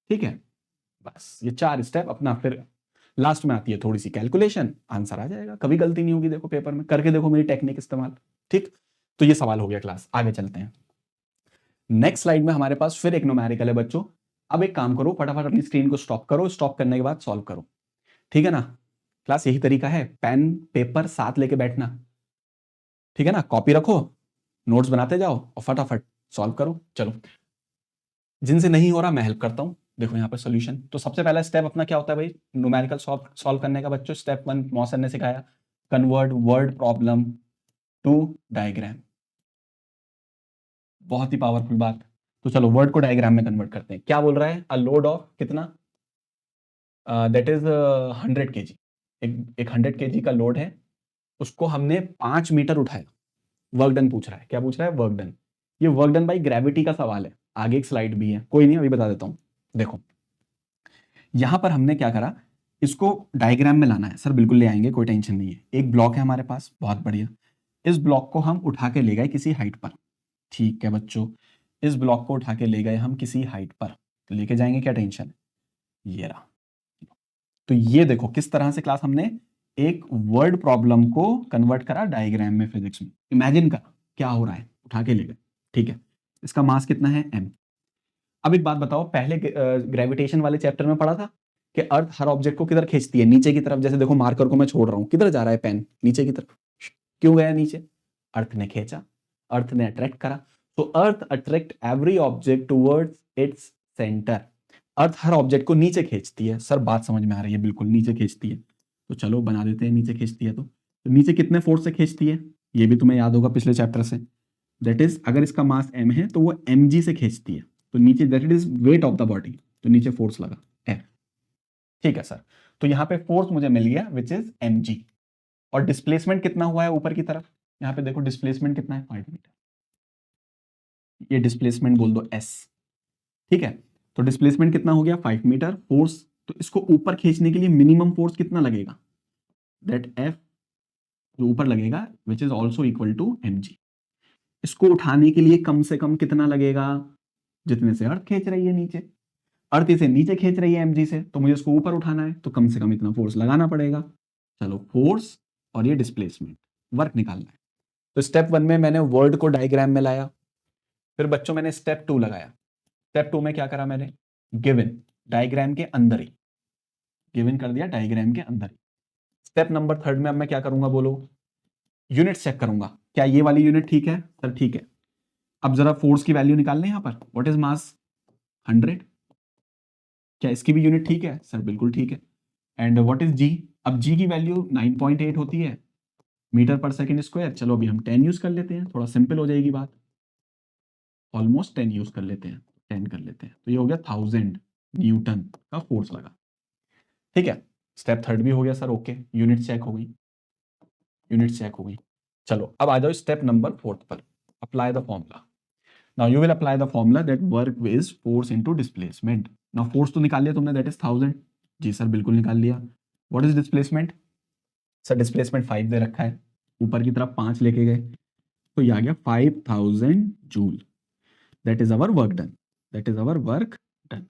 ठीक है, बस ये 4 स्टेप अपना, फिर लास्ट में आती है थोड़ी सी कैलकुलेशन, आंसर आ जाएगा, कभी गलती नहीं होगी। देखो पेपर में करके देखो मेरी टेक्निक इस्तेमाल। ठीक, तो ये सवाल हो गया क्लास, आगे चलते हैं। नेक्स्ट स्लाइड में हमारे पास फिर एक न्यूमेरिकल है बच्चों। अब एक काम करो, फटाफट अपनी स्क्रीन को स्टॉप करो, स्टॉप करने के बाद सॉल्व करो, ठीक है ना क्लास? यही तरीका है, पेन पेपर साथ लेके बैठना, ठीक है ना? कॉपी रखो, नोट्स बनाते जाओ और फटाफट सॉल्व करो। चलो, जिनसे नहीं हो रहा मैं हेल्प करता हूँ। देखो यहाँ पर सोल्यूशन, तो सबसे पहला स्टेप अपना क्या होता है भाई न्यूमेरिकल सॉल्व करने का बच्चों? स्टेप 1 मौसम ने सिखाया, convert word problem to diagram. बहुत ही पावरफुल बात। तो चलो वर्ड को डायग्राम में कन्वर्ट करते हैं। क्या बोल रहा है? अ लोड ऑफ कितना, दैट इज 100 kg। एक 100 kg का लोड है, उसको हमने 5 मीटर उठाया। वर्क डन पूछ रहा है। क्या पूछ रहा है? Work done. ये वर्क डन बाई ग्रेविटी का सवाल है, आगे एक स्लाइड भी है, कोई नहीं अभी बता देता हूं। देखो यहां पर हमने क्या करा, इसको डायग्राम में लाना है। सर बिल्कुल ले आएंगे, कोई टेंशन नहीं है। एक ब्लॉक है हमारे पास, बहुत बढ़िया। इस ब्लॉक को हम उठा के ले गए किसी हाइट पर, ठीक है बच्चों? इस ब्लॉक को उठा के ले गए हम किसी हाइट पर, तो लेके जाएंगे, क्या टेंशन है? ये रहा। तो ये देखो किस तरह से क्लास हमने एक वर्ड प्रॉब्लम को कन्वर्ट करा डायग्राम में फिजिक्स में। इमेजिन करा क्या हो रहा है, उठा के ले गए, ठीक है? इसका मास कितना है? m। अब एक बात बताओ, पहले ग्रेविटेशन वाले चैप्टर में पढ़ा था कि अर्थ हर ऑब्जेक्ट को किधर खींचती है? नीचे की तरफ। जैसे देखो मार्कर को मैं छोड़ रहा हूं, किधर जा रहा है पेन? नीचे की तरफ। क्यों गया नीचे? अर्थ ने खींचा, अर्थ ने अट्रैक्ट करा। तो earth attract every object towards its centre. Earth हर ऑब्जेक्ट को नीचे खींचती है। सर बात समझ में आ रही है, बिल्कुल नीचे खींचती है। तो चलो बना देते हैं, नीचे खींचती है तो नीचे कितने फोर्स से खींचती है? ये भी तुम्हें याद होगा पिछले चैप्टर से। दैट इज अगर इसका मास m है तो वो mg से खींचती है। तो नीचे that is weight of the body, तो नीचे फोर्स लगा F। ठीक है सर, तो यहाँ पे फोर्स मुझे मिल गया विच इज mg। और डिस्प्लेसमेंट कितना हुआ है ऊपर की तरफ? यहाँ पे देखो डिस्प्लेसमेंट कितना है? 5 मीटर। ये डिस्प्लेसमेंट बोल दो s, ठीक है? तो डिस्प्लेसमेंट कितना हो गया? 5 मीटर। फोर्स, तो इसको ऊपर खींचने के लिए मिनिमम फोर्स कितना लगेगा? दैट F जो ऊपर लगेगा which is also equal to mg। इसको उठाने के लिए कम से कम कितना लगेगा? जितने से अर्थ खींच रही है नीचे। अर्थ इसे नीचे खींच रही है mg से, तो मुझे इसको ऊपर उठाना है, तो कम से कम इतना फोर्स लगाना पड़ेगा। चलो फोर्स और ये डिस्प्लेसमेंट, वर्क निकालना है। तो स्टेप 1 में मैंने वर्ड को डायग्राम में लाया। फिर बच्चों मैंने स्टेप 2 लगाया। स्टेप 2 में क्या करा मैंने? गिवन डायग्राम के अंदर ही, गिवन कर दिया डायग्राम के अंदर ही। स्टेप नंबर 3 में अब मैं क्या करूंगा बोलो? यूनिट चेक करूंगा। क्या ये वाली यूनिट ठीक है? सर ठीक है। अब जरा फोर्स की वैल्यू निकालने यहां पर। What is mass? 100। क्या इसकी भी यूनिट ठीक है? सर बिल्कुल ठीक है। एंड व्हाट इज जी? अब जी की वैल्यू 9.8 होती है मीटर पर सेकंड स्क्वायर। चलो अभी हम 10 यूज कर लेते हैं, थोड़ा सिंपल हो जाएगी बात। ऑलमोस्ट 10 यूज कर लेते हैं, 10 कर लेते हैं, तो ये हो गया 1000 न्यूटन का फोर्स लगा। ठीक है, स्टेप 3 भी हो गया सर, ओके। यूनिट चेक हो गई, यूनिट चेक हो गई। चलो अब आ जाओ स्टेप नंबर 4 पर। Apply the formula. Now you will apply the formula that work is force into displacement. Now force तो निकाल लिया तुमने, दैट इज 1000। जी सर बिल्कुल निकाल लिया। What is displacement? Sir displacement 5 दे रखा है, ऊपर की तरफ 5 लेके गए, तो ये आ गया 5000 joule. That is our work done, that is our work done.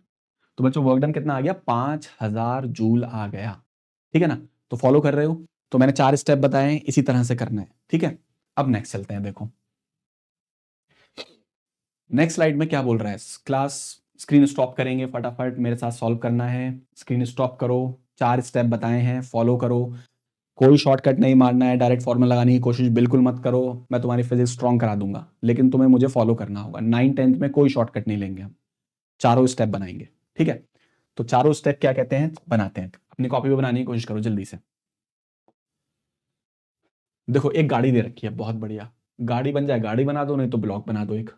तो बच्चों वर्क डन कितना आ गया? 5000 जूल आ गया। ठीक है ना? तो फॉलो कर रहे हो? तो मैंने 4 स्टेप बताए हैं, इसी तरह से करना है, ठीक है? अब नेक्स्ट चलते हैं। देखो नेक्स्ट स्लाइड में क्या बोल रहा है क्लास? स्क्रीन स्टॉप करेंगे, फटाफट मेरे साथ सॉल्व करना है। स्क्रीन स्टॉप करो, 4 स्टेप बताए हैं, फॉलो करो। कोई शॉर्टकट नहीं मारना है, डायरेक्ट फॉर्मूला लगाने की कोशिश बिल्कुल मत करो। मैं तुम्हारी फिजिक्स स्ट्रॉन्ग करा दूंगा, लेकिन तुम्हें मुझे फॉलो करना होगा। 9 10th में कोई शॉर्टकट नहीं लेंगे हम, चारों स्टेप बनाएंगे, ठीक है? तो चारों स्टेप क्या कहते हैं, बनाते हैं। अपनी कॉपी पे बनाने की कोशिश करो जल्दी से। देखो एक गाड़ी दे रखी है, बहुत बढ़िया। गाड़ी बन जाए गाड़ी बना दो, नहीं तो ब्लॉक बना दो एक।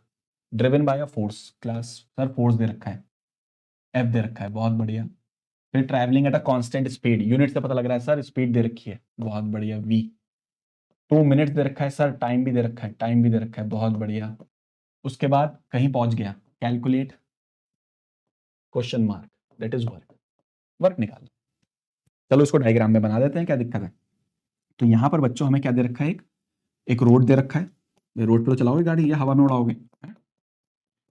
Driven by a force. Class sir force दे रखा है, एफ दे रखा है, बहुत बढ़िया। फिर travelling at a constant speed, unit से पता लग रहा है सर, स्पीड दे रखी है, बहुत बढ़िया, वी। 2 मिनट्स दे रखा है सर, टाइम भी दे रखा है, टाइम भी दे रखा है, बहुत बढ़िया। उसके बाद कहीं पहुंच गया, calculate question mark, that is work. Work निकाल। चलो इसको डायग्राम में बना देते हैं, क्या दिक्कत है? तो यहां पर बच्चों हमें क्या दे रखा है? एक रोड दे रखा है। ये रोड पे तो चलाओगे गाड़ी या हवा में उड़ाओगे?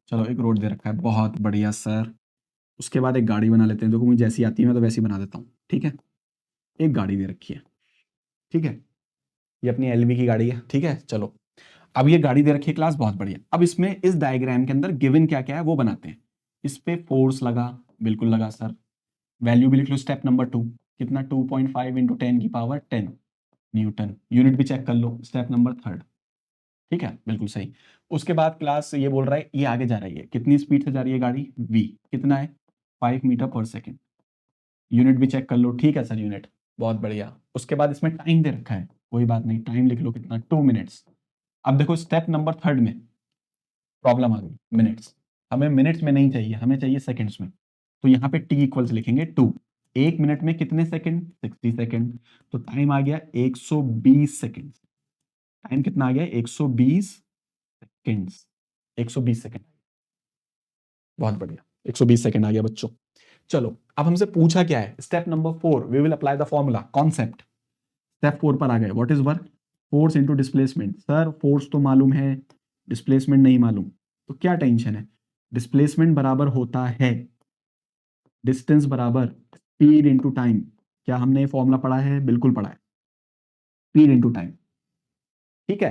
चलो एक रोड दे रखा है, बहुत बढ़िया सर। उसके बाद एक गाड़ी बना लेते हैं। देखो मुझे जैसी आती है मैं तो वैसी बना देता हूँ, ठीक है? एक गाड़ी दे रखी है, ठीक है? ये अपनी एलवी की गाड़ी है, ठीक है? चलो अब ये गाड़ी दे रखी है क्लास, बहुत बढ़िया। अब इसमें इस डायग्राम के अंदर गिवन क्या क्या है वो बनाते हैं। इस पे फोर्स लगा, बिल्कुल लगा सर। वैल्यू भी लिख लो स्टेप नंबर 2, कितना 2.5 इंटू 10 की पावर 10 न्यूटन। यूनिट भी चेक कर लो, स्टेप नंबर 3। ठीक है, बिल्कुल सही। उसके बाद क्लास ये बोल रहा है ये आगे जा रही है, कितनी स्पीड से जा रही है गाड़ी, v कितना है 5 मीटर पर सेकेंड। यूनिट भी चेक कर लो, ठीक है सर यूनिट, बहुत बढ़िया। उसके बाद इसमें टाइम दे रखा है, कोई बात नहीं, टाइम लिख लो कितना 2 मिनट्स। अब देखो स्टेप नंबर 3 में प्रॉब्लम आ गई, मिनट्स। हमें मिनट्स में नहीं चाहिए, हमें चाहिए सेकंड्स में। तो यहाँ पे टी इक्वल्स लिखेंगे 2। 1 मिनट में कितने सेकंड, 60 सेकंड। तो टाइम आ गया 120 सेकंड। टाइम कितना आ गया 120 सेकंड्स, 120 सेकंड। बहुत बढ़िया, 120 सेकंड आ गया बच्चों। चलो अब हमसे पूछा क्या है, step number 4 we will apply the formula concept. Step 4 पर आ गए, what is work, force into displacement. Sir force तो मालूम है, डिस्प्लेसमेंट नहीं मालूम, तो क्या टेंशन है। डिस्प्लेसमेंट बराबर होता है डिस्टेंस बराबर स्पीड इनटू टाइम। क्या हमने ये फॉर्मूला पढ़ा है, बिल्कुल पढ़ा है, स्पीड इनटू टाइम। ठीक है,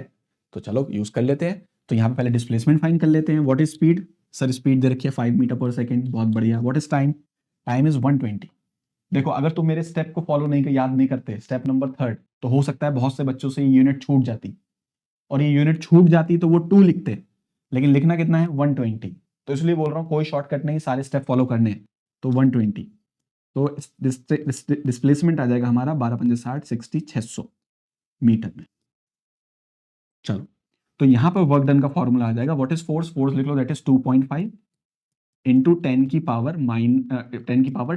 तो चलो यूज कर लेते हैं। तो यहाँ पे पहले डिस्प्लेसमेंट फाइंड कर लेते हैं। What is speed, sir speed दे रखी है 5 मीटर पर सेकेंड, बहुत बढ़िया। What is time, time is 120। देखो अगर तुम मेरे स्टेप को फॉलो नहीं याद नहीं करते, स्टेप नंबर 3, तो हो सकता है बहुत से बच्चों से ये यूनिट छूट जाती, और ये यूनिट छूट जाती तो वो 2 लिखते, लेकिन लिखना कितना है 120। तो इसलिए बोल रहा हूँ कोई शॉर्टकट नहीं, सारे स्टेप फॉलो करने हैं। तो 120, तो डिस्प्लेसमेंट आ जाएगा हमारा 12 पंजे 60, 60 600 मीटर में। चलो तो यहां पर वर्क डन का फॉर्मूला आ जाएगा, व्हाट इज फोर्स, फोर्स लिख लो दैट इज 2.5 इंटू 10 की पावर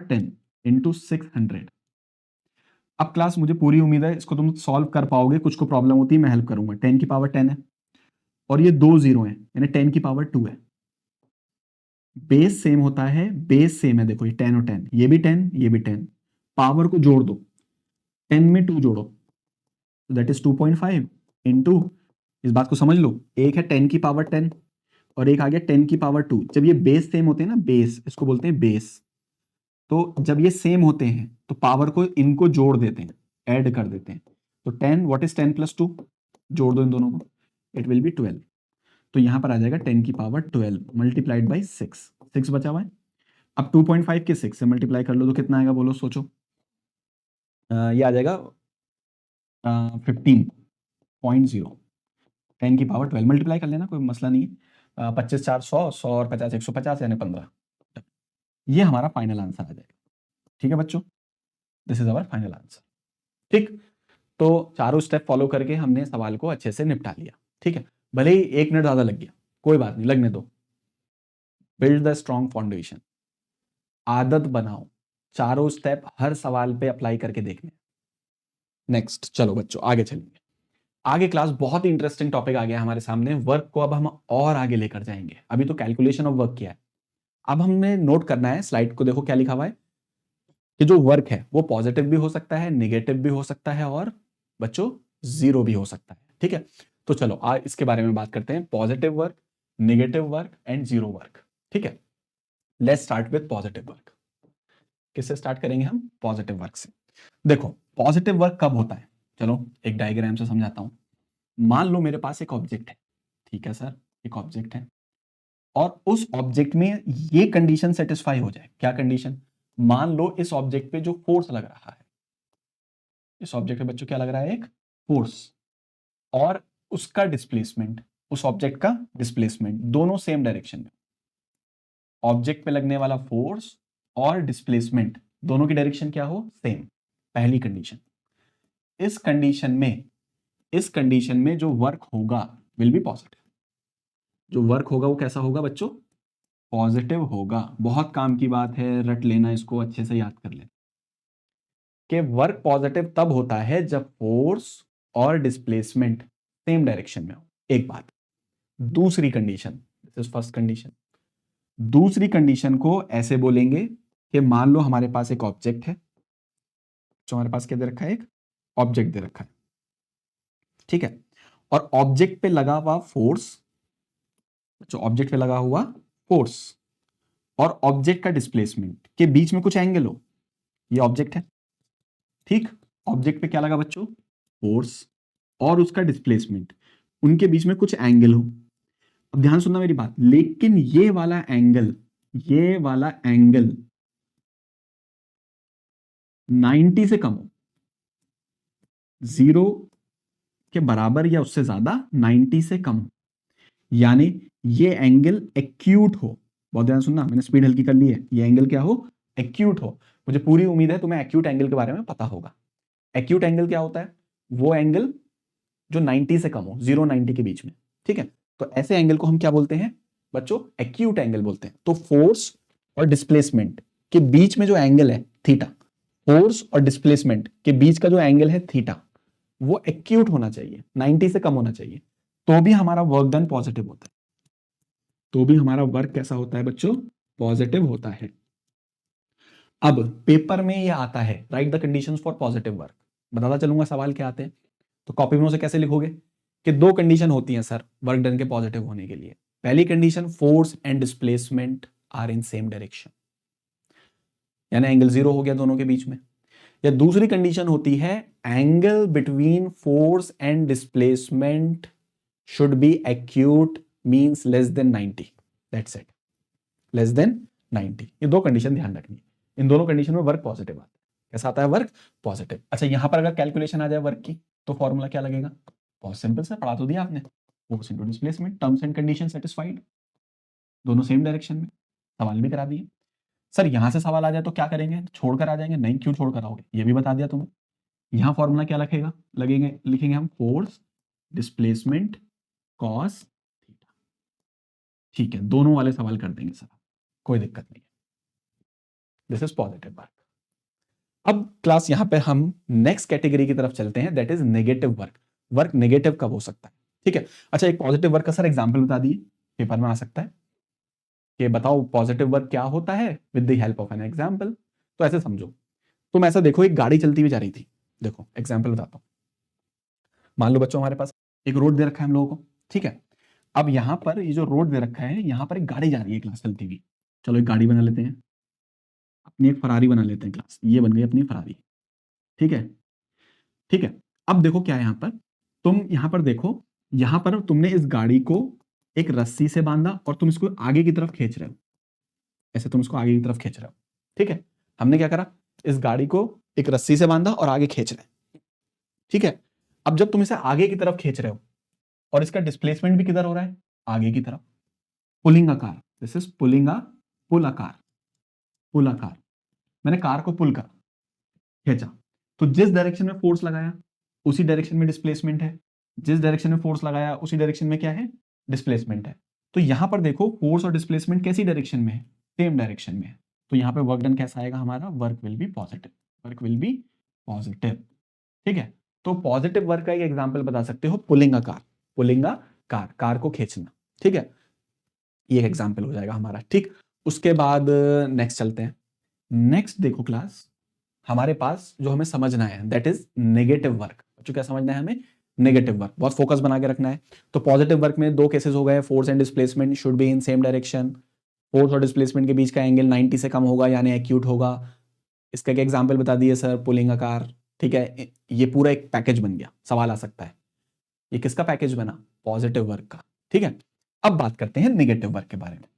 10 इंटू 600। अब क्लास मुझे पूरी उम्मीद है इसको तुम सॉल्व कर पाओगे, कुछ को प्रॉब्लम होती है मैं हेल्प करूंगा। 10 की पावर 10 है और ये 2 जीरो है, यानी 10 की पावर 2 है। बेस सेम होता है, बेस सेम है, देखो ये 10 और 10, ये भी 10 ये भी 10, पावर को जोड़ दो, 10 में 2 जोड़ो, दैट इज 2.5 इंटू, इस बात को समझ लो, एक है 10 की पावर 10 और एक आ गया 10 की पावर 2। जब ये बेस सेम होते हैं ना, बेस इसको बोलते हैं बेस, तो जब ये सेम होते हैं तो पावर को इनको जोड़ देते हैं, ऐड कर देते हैं। तो 10, व्हाट इज 10 + 2, जोड़ दो इन दोनों को, इट विल बी 12। तो यहां पर आ जाएगा 10 की पावर 12 मल्टीप्लाइड बाई 6 बचा हुआ है। अब 2.5 के 6 से मल्टीप्लाई कर लो तो कितना आएगा, बोलो सोचो। ये आ जाएगा 15.0। 10 की पावर 12 मल्टीप्लाई कर लेना, कोई मसला नहीं है। 25 4 100, 100 और 50 150, यानी 15। ये हमारा फाइनल आंसर आ जाएगा। ठीक है बच्चों, this is our final answer. ठीक, तो चारों स्टेप फॉलो करके हमने सवाल को अच्छे से निपटा लिया। ठीक है, भले ही 1 मिनट ज्यादा लग गया, कोई बात नहीं, लगने दो। बिल्ड द स्ट्रॉन्ग फाउंडेशन, आदत बनाओ, चारों स्टेप हर सवाल पे अप्लाई करके देखने। नेक्स्ट चलो बच्चों आगे चलेंगे। आगे क्लास बहुत ही इंटरेस्टिंग टॉपिक आ गया हमारे सामने, वर्क को अब हम और आगे लेकर जाएंगे। अभी तो कैलकुलेशन ऑफ वर्क किया है, अब हमें नोट करना है, स्लाइड को देखो क्या लिखा हुआ है, कि जो वर्क है वो पॉजिटिव भी हो सकता है, नेगेटिव भी हो सकता है, और बच्चों जीरो भी हो सकता है। ठीक है, तो चलो आज इसके बारे में बात करते हैं, positive work, negative work and zero work. ठीक है, let's start with positive work. किससे स्टार्ट करेंगे हम, पॉजिटिव वर्क से। देखो पॉजिटिव वर्क कब होता है, चलो एक डायग्राम से समझाता हूं। मान लो मेरे पास एक ऑब्जेक्ट है, ठीक है सर, एक ऑब्जेक्ट है, और उस ऑब्जेक्ट में ये कंडीशन सेटिस्फाई हो जाए, क्या कंडीशन, मान लो इस ऑब्जेक्ट पे जो फोर्स लग रहा है, इस ऑब्जेक्ट पे बच्चों क्या लग रहा है, एक फोर्स, और उसका डिस्प्लेसमेंट, उस ऑब्जेक्ट का डिस्प्लेसमेंट, दोनों सेम डायरेक्शन में। ऑब्जेक्ट पे लगने वाला फोर्स और डिस्प्लेसमेंट दोनों की डायरेक्शन क्या हो, सेम, पहली कंडीशन। इस कंडीशन में, इस कंडीशन में जो वर्क होगा विल बी पॉजिटिव। जो वर्क होगा वो कैसा होगा बच्चों, पॉजिटिव होगा। बहुत काम की बात है, रट लेना इसको, अच्छे से याद कर लेना कि वर्क पॉजिटिव तब होता है जब फोर्स और डिस्प्लेसमेंट सेम डायरेक्शन में हो। एक बात, दूसरी condition, this is first condition, दूसरी कंडीशन को ऐसे बोलेंगे कि मान लो हमारे पास एक ऑब्जेक्ट है, जो हमारे पास क्या दे रखा है, एक ऑब्जेक्ट दे रखा है, ठीक है, और ऑब्जेक्ट पे लगा हुआ फोर्स, जो ऑब्जेक्ट पे लगा हुआ फोर्स और ऑब्जेक्ट का डिस्प्लेसमेंट के बीच में कुछ एंगल हो, ये ऑब्जेक्ट है, ठीक, ऑब्जेक्ट पे क्या लगा बच्चों, फोर्स और उसका डिस्प्लेसमेंट, उनके बीच में कुछ एंगल हो। अब ध्यान सुनना मेरी बात, लेकिन ये वाला एंगल 90 से कम हो, 0 के बराबर या उससे ज्यादा, 90 से कम हो, यानी ये एंगल एक्यूट हो। बहुत ध्यान सुनना, मैंने स्पीड हल्की कर ली है। ये एंगल क्या हो? एक्यूट हो। मुझे पूरी उम्मीद है तुम्हें एक्यूट एंगल के बारे में पता होगा। एक्यूट एंगल क्या होता है? वो एंगल जो 90 से कम हो, 0 90 के बीच में। ठीक है, तो ऐसे एंगल को हम क्या बोलते हैं बच्चों? एक्यूट एंगल बोलते हैं। तो फोर्स और डिस्प्लेसमेंट के बीच में जो एंगल है थीटा, फोर्स और डिस्प्लेसमेंट के बीच का जो एंगल है थीटा, वो एक्यूट होना चाहिए, 90 से कम होना चाहिए, तो भी हमारा वर्क डन पॉजिटिव होता है। तो भी हमारा वर्क कैसा होता है बच्चों? पॉजिटिव होता है। अब पेपर में ये आता है, right the conditions for positive work. बताता चलूंगा सवाल क्या आते हैं। तो कॉपी में उसे कैसे लिखोगे कि दो कंडीशन होती हैं सर वर्क डन के पॉजिटिव होने के लिए। पहली condition, force and displacement are in same direction, यानी एंगल 0 हो गया दोनों के बीच में। या दूसरी कंडीशन होती है, angle between force and displacement should be acute, means less than 90। That's it, less than 90। ये दो कंडीशन ध्यान रखनी है। इन दोनों कंडीशन में वर्क पॉजिटिव आता है। कैसा आता है वर्क? पॉजिटिव। अच्छा, यहां पर अगर कैलकुलेशन आ जाए वर्क की, तो फॉर्मूला क्या लगेगा? बहुत सिंपल से पढ़ा तो दिया आपने, force into displacement, terms and condition satisfied, दोनों सेम डायरेक्शन में। सवाल भी करा दिए। सर यहां से सवाल आ जाए तो क्या करेंगे? छोड़कर आ जाएंगे? नहीं, क्यों छोड़कर आओगे, ये भी बता दिया तुम्हें। यहां फॉर्मूला क्या लिखेगा, लिखेंगे हम फोर्स डिस्प्लेसमेंट कॉस थीटा। ठीक है, दोनों वाले सवाल कर देंगे सर, कोई दिक्कत नहीं है। This is positive work. अब क्लास यहां पे हम नेक्स्ट कैटेगरी की तरफ चलते हैं, that is negative work. Work negative कब हो सकता है? ठीक है, अच्छा एक पॉजिटिव वर्क का सर एग्जांपल बता दिए, पेपर में आ सकता है कि बताओ पॉजिटिव वर्क क्या होता है with the help of an example. तो ऐसे समझो, तुम ऐसा देखो, एक गाड़ी चलती हुई जा रही थी। देखो एग्जांपल बताता हूं। मान लो बच्चों हमारे पास एक रोड दे रखा है हम लोगों को, ठीक है। अब यहां पर ये जो रोड दे रखा है, यहां पर एक गाड़ी जा रही है क्लास चलती हुई। चलो एक गाड़ी बना लेते हैं, अपनी एक फरारी बना लेते हैं क्लास, ये बन गई अपनी फरारी। ठीक है, ठीक है। अब देखो क्या है यहां पर, तुम यहां पर देखो, यहां पर तुमने इस गाड़ी को एक रस्सी से बांधा और तुम इसको आगे की तरफ खींच रहे हो। ऐसे तुम इसको आगे की तरफ खींच रहे हो, ठीक है। हमने क्या करा, इस गाड़ी को एक रस्सी से बांधा और आगे खींच रहे हैं, ठीक है। अब जब तुम इसे आगे की तरफ खींच रहे हो और इसका डिस्प्लेसमेंट भी किधर हो रहा है? आगे की तरफ। पुलिंग आकार, दिस इज पुलिंग अ पुल आकार, पुल आकार। मैंने कार को पुल करा, खींचा, तो जिस डायरेक्शन में फोर्स लगाया उसी डायरेक्शन में डिस्प्लेसमेंट है, जिस डायरेक्शन में फोर्स लगाया उसी डायरेक्शन में क्या है? डिस्प्लेसमेंट है। तो यहां पर देखो फोर्स और डिस्प्लेसमेंट कैसी डायरेक्शन में है? सेम डायरेक्शन में है। तो यहां पे वर्क डन कैसा आएगा हमारा? Work will B positive, work will B positive. ठीक है, तो पॉजिटिव वर्क का एक एग्जांपल बता सकते हो, pulling a car, pulling a car, car को खींचना। ठीक है, ये एक एग्जांपल हो जाएगा हमारा। ठीक, उसके बाद नेक्स्ट चलते हैं। नेक्स्ट देखो क्लास, हमारे पास जो हमें समझना है दैट इज नेगेटिव वर्क। बच्चों क्या समझना है हमें? Negative work. बहुत फोकस बना के रखना है। तो पॉजिटिव वर्क में दो केसेस हो गए, force and displacement should be in same direction. Force और डिस्प्लेसमेंट के बीच का एंगल 90 से कम होगा, यानी एक्यूट होगा। इसका क्या एग्जांपल बता दिए सर? Pulling a car. ठीक है, ये पूरा एक पैकेज बन गया। सवाल आ सकता है ये किसका पैकेज बना? पॉजिटिव वर्क का। ठीक है, अब बात करते हैं नेगेटिव वर्क के बारे में।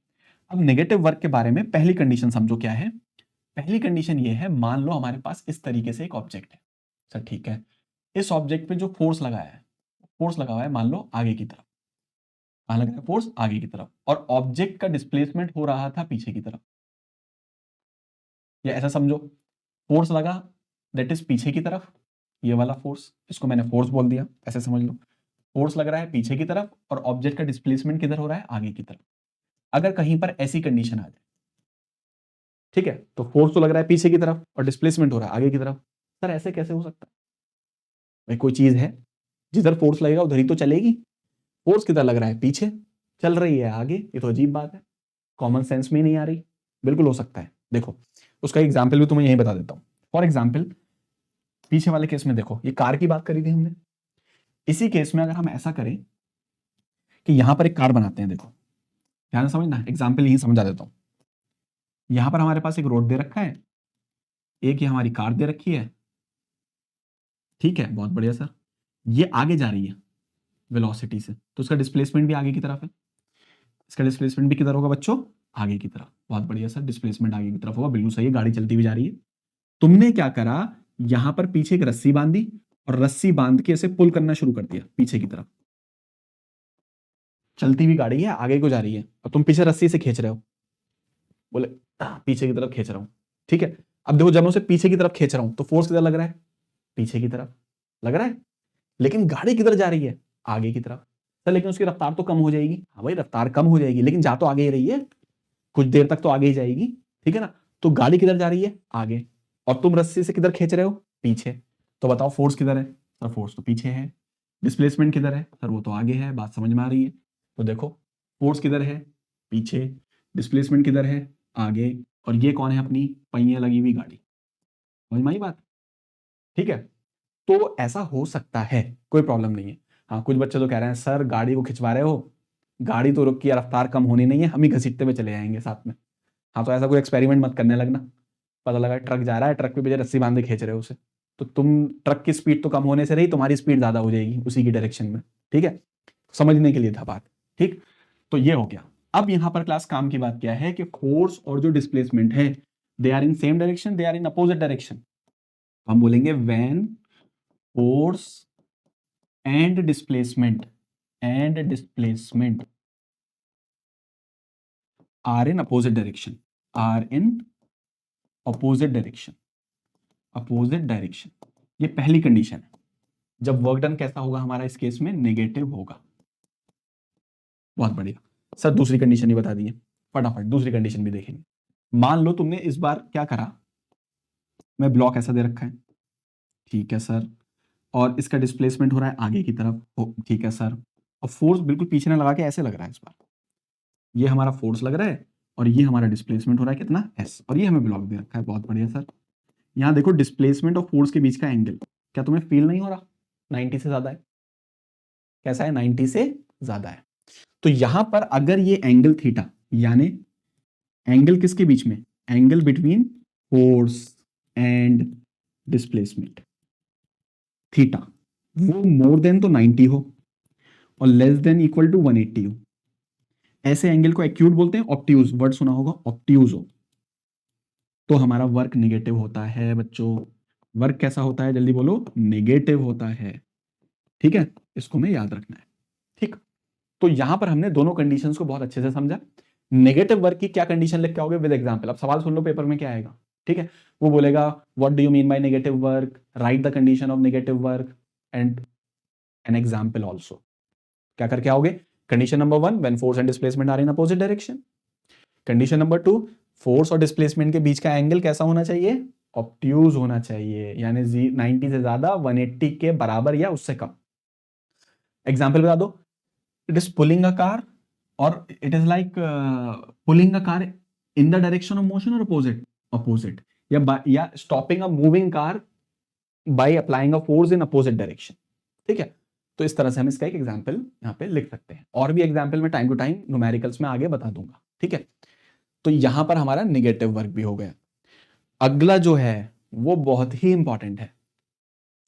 अब नेगेटिव वर्क के बारे में पहली कंडीशन समझो क्या है। पहली कंडीशन ये है, मान लो हमारे पास इस तरीके से एक ऑब्जेक्ट है सर, ठीक है। इस ऑब्जेक्ट पे जो फोर्स लगाया है, फोर्स लगा हुआ है मान लो आगे की तरफ, कहां लगा है फोर्स? आगे की तरफ, और ऑब्जेक्ट का डिस्प्लेसमेंट हो रहा था पीछे की तरफ। या ऐसा समझो, फोर्स लगा दैट इज पीछे की तरफ, ये वाला फोर्स, इसको मैंने फोर्स बोल दिया, ऐसे समझ लो। फोर्स लग रहा है पीछे की तरफ और ऑब्जेक्ट का डिस्प्लेसमेंट किधर हो रहा है? आगे की तरफ। अगर कहीं पर ऐसी कंडीशन आ जाए, ठीक है, तो फोर्स तो लग रहा है पीछे की तरफ और डिस्प्लेसमेंट हो रहा है आगे की तरफ। सर ऐसे कैसे हो सकता है? भाई कोई चीज है, जिधर फोर्स लगेगा उधर ही तो चलेगी। फोर्स किधर लग रहा है? पीछे, चल रही है आगे, ये तो अजीब बात है, कॉमन सेंस में ही नहीं आ रही। बिल्कुल हो सकता है। देखो उसका एग्जाम्पल भी तुम्हें यही बता देता हूं। फॉर एग्जाम्पल, पीछे वाले केस में देखो, ये कार की बात करी थी हमने। इसी केस में अगर हम ऐसा करें कि यहां पर एक कार बनाते हैं, देखो ध्यान से समझना, एग्जाम्पल यही समझा देता हूं। यहां पर हमारे पास एक रोड दे रखा है, एक ये हमारी कार दे रखी है, ठीक है, बहुत बढ़िया सर। ये आगे जा रही है, वेलोसिटी से, तो उसका डिस्प्लेसमेंट भी आगे की तरफ है। इसका डिस्प्लेसमेंट भी किधर होगा बच्चों? आगे की तरफ। बहुत बढ़िया सर, डिस्प्लेसमेंट आगे की तरफ होगा, बिल्कुल सही है, गाड़ी चलती हुई जा रही है। तुमने क्या करा, यहां पर पीछे एक रस्सी बांधी और रस्सी बांध के इसे पुल करना शुरू कर दिया पीछे की तरफ। चलती हुई गाड़ी है, आगे को जा रही है और तुम पीछे रस्सी से खींच रहे हो। बोले पीछे की तरफ खींच रहा हूं, ठीक है। अब देखो, जब मैं उसे पीछे की तरफ खींच रहा हूं तो फोर्स किधर लग रहा है? पीछे की तरफ लग रहा है, लेकिन गाड़ी किधर जा रही है? आगे की तरफ। सर लेकिन उसकी रफ्तार तो कम हो जाएगी। हाँ भाई, रफ्तार कम हो जाएगी, लेकिन जा तो आगे ही रही है, कुछ देर तक तो आगे ही जाएगी, ठीक है ना। तो गाड़ी किधर जा रही है? आगे। और तुम रस्सी से किधर खींच रहे हो? पीछे। तो बताओ फोर्स किधर है? सर फोर्स तो पीछे है। डिस्प्लेसमेंट किधर है? सर वो तो आगे है। बात समझ में आ रही है? तो देखो, फोर्स किधर है? पीछे। डिस्प्लेसमेंट किधर है? आगे। और ये कौन है? अपनी पहिए लगी हुई गाड़ी। समझ में आई बात? ठीक है। तो ऐसा हो सकता है, कोई प्रॉब्लम नहीं है। हाँ, कुछ बच्चे तो कह रहे हैं सर गाड़ी को खिंचवा रहे हो, गाड़ी तो रुक की रफ्तार कम होनी नहीं है, हम ही घसीटते हुए चले जाएंगे साथ में। हाँ, तो ऐसा कोई एक्सपेरिमेंट मत करने लगना। पता लगा ट्रक जा रहा है, ट्रक पे पीछे रस्सी बांध के खींच रहे हो उसे, तो तुम ट्रक की स्पीड तो कम होने से रही, तुम्हारी स्पीड ज्यादा हो जाएगी उसी की डायरेक्शन में। ठीक है, समझने के लिए था बात। ठीक, तो ये हो गया। अब यहां पर क्लास काम की बात क्या है कि फोर्स और जो डिस्प्लेसमेंट है, they are in same direction, they are in opposite direction. हम बोलेंगे when force and displacement are in opposite direction, are in opposite direction, opposite direction, ये पहली कंडीशन है। जब वर्क डन कैसा होगा हमारा इस केस में? नेगेटिव होगा। बहुत बढ़िया सर, दूसरी कंडीशन ही बता दी है, फटाफट दूसरी कंडीशन भी देखेंगे। मान लो तुमने इस बार क्या करा, मैं ब्लॉक ऐसा दे रखा है, ठीक है सर, और इसका डिस्प्लेसमेंट हो रहा है आगे की तरफ, ठीक है सर, और फोर्स बिल्कुल पीछे ना लगा के ऐसे लग रहा है इस बार। ये हमारा फोर्स लग रहा है और ये हमारा डिस्प्लेसमेंट हो रहा है कितना? एस, और ये हमें ब्लॉक दे रखा है। बहुत बढ़िया सर। यहाँ देखो, डिस्प्लेसमेंट और फोर्स के बीच का एंगल क्या तुम्हें फील नहीं हो रहा? 90 से ज्यादा है। कैसा है? 90 से ज्यादा है। तो यहां पर अगर ये एंगल थीटा, यानी एंगल किसके बीच में? Angle between force and displacement, theta, वो मोर देन तो 90 हो और लेस देन इक्वल टू 180 हो, ऐसे एंगल को एक्यूट बोलते हैं। ऑब्ट्यूज वर्ड सुना होगा, ऑब्ट्यूज हो तो हमारा वर्क निगेटिव होता है बच्चों। वर्क कैसा होता है? जल्दी बोलो। निगेटिव होता है। ठीक है, इसको हमें याद रखना है। ठीक, तो यहां पर हमने दोनों कंडीशंस को बहुत अच्छे से समझा। नेगेटिव वर्क की क्या कंडीशन लिख के आओगे? With example. अब सवाल सुन लो पेपर में क्या आएगा। ठीक है, वो बोलेगा what do you mean by negative work, write the condition of negative work and an example also. क्या करके आओगे? Condition number 1, when force and displacement are in opposite direction. Condition number 2, force और डिस्प्लेसमेंट के बीच का angle कैसा होना चाहिए? ऑब्ट्यूज होना चाहिए, यानी 90 से ज्यादा, 180 के बराबर या उससे कम। एग्जांपल बता दो। It is pulling a car और it is like pulling a car in the direction of motion और अपोजिट, अपोजिट, या stopping a moving car by applying a force in opposite direction. ठीक है, तो इस तरह से हम इसका एक एग्जांपल यहाँ पे लिख सकते हैं, और भी एग्जांपल में टाइम टू टाइम न्यूमेरिकल्स में आगे बता दूंगा। ठीक है, तो यहां पर हमारा निगेटिव वर्क भी हो गया। अगला जो है वो बहुत ही इंपॉर्टेंट है,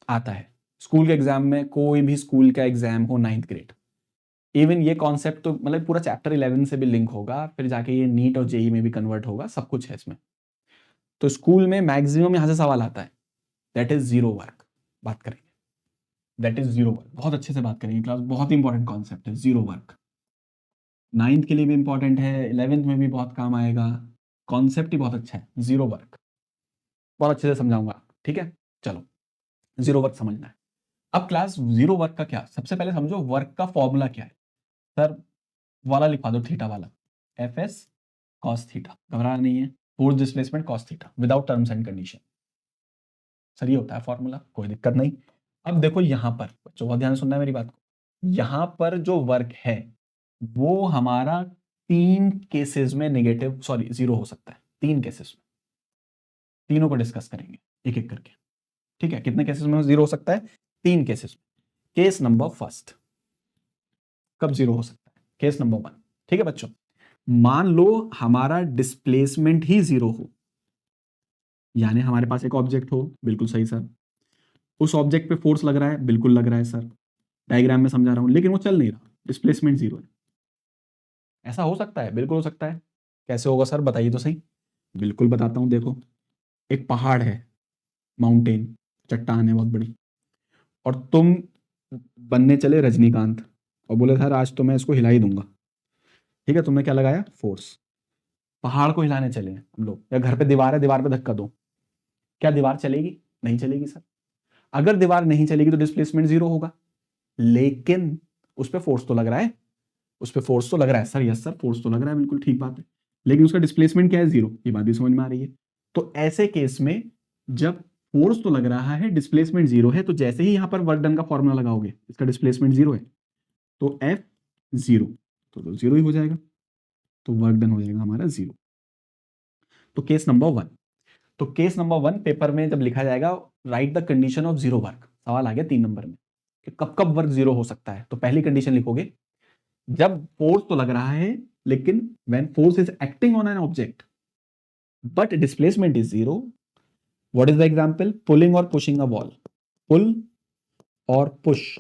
आता है स्कूल के एग्जाम में, कोई भी स्कूल का एग्जाम हो 9th ग्रेड, इवन ये कॉन्सेप्ट तो मतलब पूरा चैप्टर 11 से भी लिंक होगा, फिर जाके ये नीट और जेई में भी कन्वर्ट होगा, सब कुछ है इसमें। तो स्कूल में मैक्सिमम यहां से सवाल आता है, दैट इज जीरो वर्क। बात करेंगे दैट इज जीरो वर्क, बहुत अच्छे से बात करेंगे क्लास, बहुत इंपॉर्टेंट कॉन्सेप्ट है जीरो वर्क। 9th के लिए भी इंपॉर्टेंट है, 11th में भी बहुत काम आएगा, कॉन्सेप्ट ही बहुत अच्छा है जीरो वर्क, बहुत अच्छे से समझाऊंगा। ठीक है, चलो जीरो वर्क समझना है। अब क्लास जीरो वर्क का क्या, सबसे पहले समझो वर्क का फॉर्मूला क्या है। सर वाला लिखवा दो, थीटा वाला, एफ एस कॉस थीटा, घबराना नहीं है, force displacement cos theta without terms and condition. Sir ये होता है फॉर्मूला, कोई दिक्कत नहीं। अब देखो यहां पर बच्चों, बहुत ध्यान से सुनना है मेरी बात को, यहां पर जो वर्क है वो हमारा तीन केसेस में नेगेटिव, सॉरी जीरो हो सकता है, तीन केसेस में, तीनों को डिस्कस करेंगे एक एक करके। ठीक है, कितने केसेस में जीरो हो सकता है? तीन केसेस में। केस नंबर फर्स्ट, कब जीरो हो सकता है? Case number 1। ठीक है बच्चों, मान लो हमारा डिस्प्लेसमेंट ही जीरो हो, यानी हमारे पास एक ऑब्जेक्ट हो, बिल्कुल सही सर, उस ऑब्जेक्ट पे फोर्स लग रहा है, बिल्कुल लग रहा है सर, डायग्राम में समझा रहा हूँ, लेकिन वो चल नहीं रहा, डिस्प्लेसमेंट 0 है। ऐसा हो सकता है, बिल्कुल हो सकता है। कैसे होगा सर, बताइए तो सही। बिल्कुल बताता हूँ। देखो, एक पहाड़ है, माउंटेन, चट्टान है बहुत बड़ी, और तुम बनने चले रजनीकांत और बोले सर आज तो मैं इसको हिला ही दूंगा। ठीक है, तुमने क्या लगाया, फोर्स। पहाड़ को हिलाने चले हैं हम लोग, या घर पे दीवार है, दीवार पे धक्का दो, क्या दीवार चलेगी? नहीं चलेगी सर। अगर दीवार नहीं चलेगी तो डिस्प्लेसमेंट 0 होगा, लेकिन उस पर फोर्स तो लग रहा है, उस पर फोर्स तो लग रहा है सर। यस सर, फोर्स तो लग रहा है, बिल्कुल ठीक बात है, लेकिन उसका डिस्प्लेसमेंट क्या है, 0। ये बात भी समझ में आ रही है। तो ऐसे केस में जब फोर्स तो लग रहा है, डिस्प्लेसमेंट 0 है, तो जैसे ही यहां पर वर्क डन का फॉर्मूला लगाओगे, इसका डिस्प्लेसमेंट 0 है, तो एफ 0, तो 0 ही हो जाएगा, तो वर्क डन हो जाएगा हमारा 0। तो केस नंबर 1, तो केस नंबर 1 पेपर में जब लिखा जाएगा, right the condition of 0 work, सवाल आ गया 3 नंबर में कि कब कब वर्क 0 हो सकता है। तो पहली कंडीशन लिखोगे, जब फोर्स तो लग रहा है, लेकिन when force is acting on an object but displacement is 0। What is the example, pulling और पुशिंग अ वॉल, पुल और push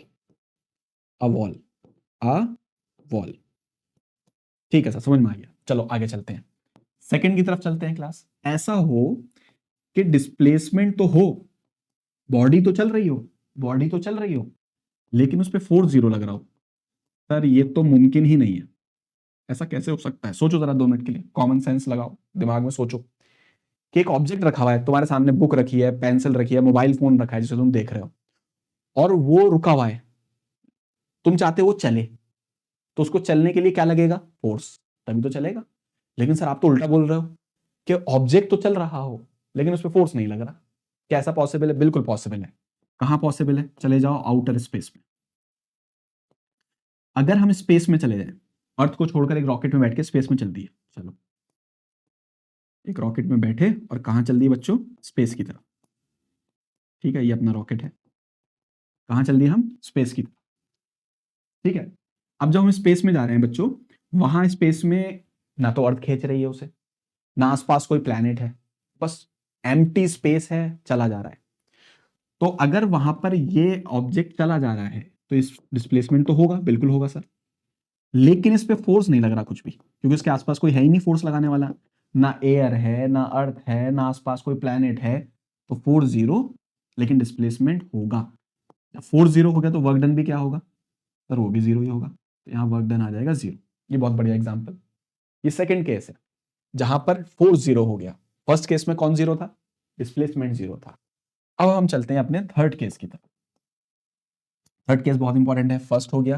a wall, a wall. ठीक है सर, समझ में आ गया। चलो आगे चलते हैं, सेकंड की तरफ चलते हैं क्लास। ऐसा हो कि डिस्प्लेसमेंट तो हो, बॉडी तो चल रही हो, बॉडी तो चल रही हो, लेकिन उस पर फोर्स 0 लग रहा हो। सर ये तो मुमकिन ही नहीं है, ऐसा कैसे हो सकता है? सोचो जरा 2 मिनट के लिए, कॉमन सेंस लगाओ, दिमाग में सोचो कि एक ऑब्जेक्ट रखा हुआ है तुम्हारे सामने, बुक रखी है, पेंसिल रखी है, मोबाइल फोन रखा है जिसे तुम देख रहे हो, और वो रुका हुआ है, तुम चाहते हो वो चले, तो उसको चलने के लिए क्या लगेगा, फोर्स, तभी तो चलेगा। लेकिन सर आप तो उल्टा बोल रहे हो कि ऑब्जेक्ट तो चल रहा हो लेकिन उस पर फोर्स नहीं लग रहा। क्या ऐसा पॉसिबल है? बिल्कुल पॉसिबल है। कहां पॉसिबल है? चले जाओ आउटर स्पेस में। अगर हम स्पेस में चले जाएं, अर्थ को छोड़कर एक रॉकेट में बैठ के स्पेस में चल दिए, चलो एक रॉकेट में बैठे और कहां चल दिए बच्चों, स्पेस की तरफ। ठीक है, ये अपना रॉकेट है, कहां चल दिए हम, स्पेस की तरफ। ठीक है, अब जब हम स्पेस में जा रहे हैं बच्चों, वहां स्पेस में ना तो अर्थ खींच रही है उसे, ना आसपास कोई प्लैनेट है, बस एम्प्टी स्पेस है, चला जा रहा है। तो अगर वहां पर ये ऑब्जेक्ट चला जा रहा है तो इस डिस्प्लेसमेंट तो होगा, बिल्कुल होगा सर, लेकिन इस पे फोर्स नहीं लग रहा कुछ भी, क्योंकि इसके आसपास कोई है ही नहीं फोर्स लगाने वाला, ना एयर है, ना अर्थ है, ना आसपास कोई प्लैनेट है, तो फोर्स 0, लेकिन डिस्प्लेसमेंट होगा। जब फोर्स 0 हो गया तो वर्क डन भी क्या होगा सर, वो भी 0 ही होगा, तो यहाँ वर्क डन आ जाएगा 0। ये बहुत बढ़िया एग्जाम्पल। ये सेकेंड केस है जहां पर फोर्स 0 हो गया। फर्स्ट केस में कौन 0 था, डिस्प्लेसमेंट 0 था। अब हम चलते हैं अपने थर्ड केस की तरफ। थर्ड केस बहुत इंपॉर्टेंट है, फर्स्ट हो गया,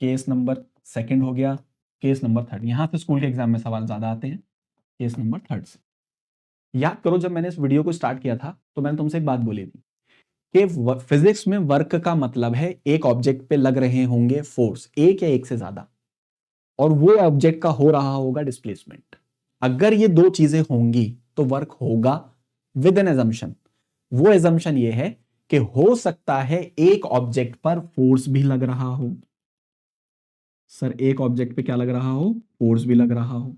केस नंबर सेकंड हो गया, केस नंबर थर्ड। यहां से स्कूल के एग्जाम में सवाल ज्यादा आते हैं, केस नंबर थर्ड से। याद करो जब मैंने इस वीडियो को स्टार्ट किया था तो मैंने तुमसे एक बात बोली थी कि फिजिक्स में वर्क का मतलब है एक ऑब्जेक्ट पे लग रहे होंगे फोर्स, एक या एक से ज्यादा, और वो ऑब्जेक्ट का हो रहा होगा डिस्प्लेसमेंट। अगर ये दो चीजें होंगी तो वर्क होगा, विद एन एजम्पशन। वो एजम्पशन ये है कि हो सकता है एक ऑब्जेक्ट पर फोर्स भी लग रहा हो। सर एक ऑब्जेक्ट पे क्या लग रहा हो, फोर्स भी लग रहा हो,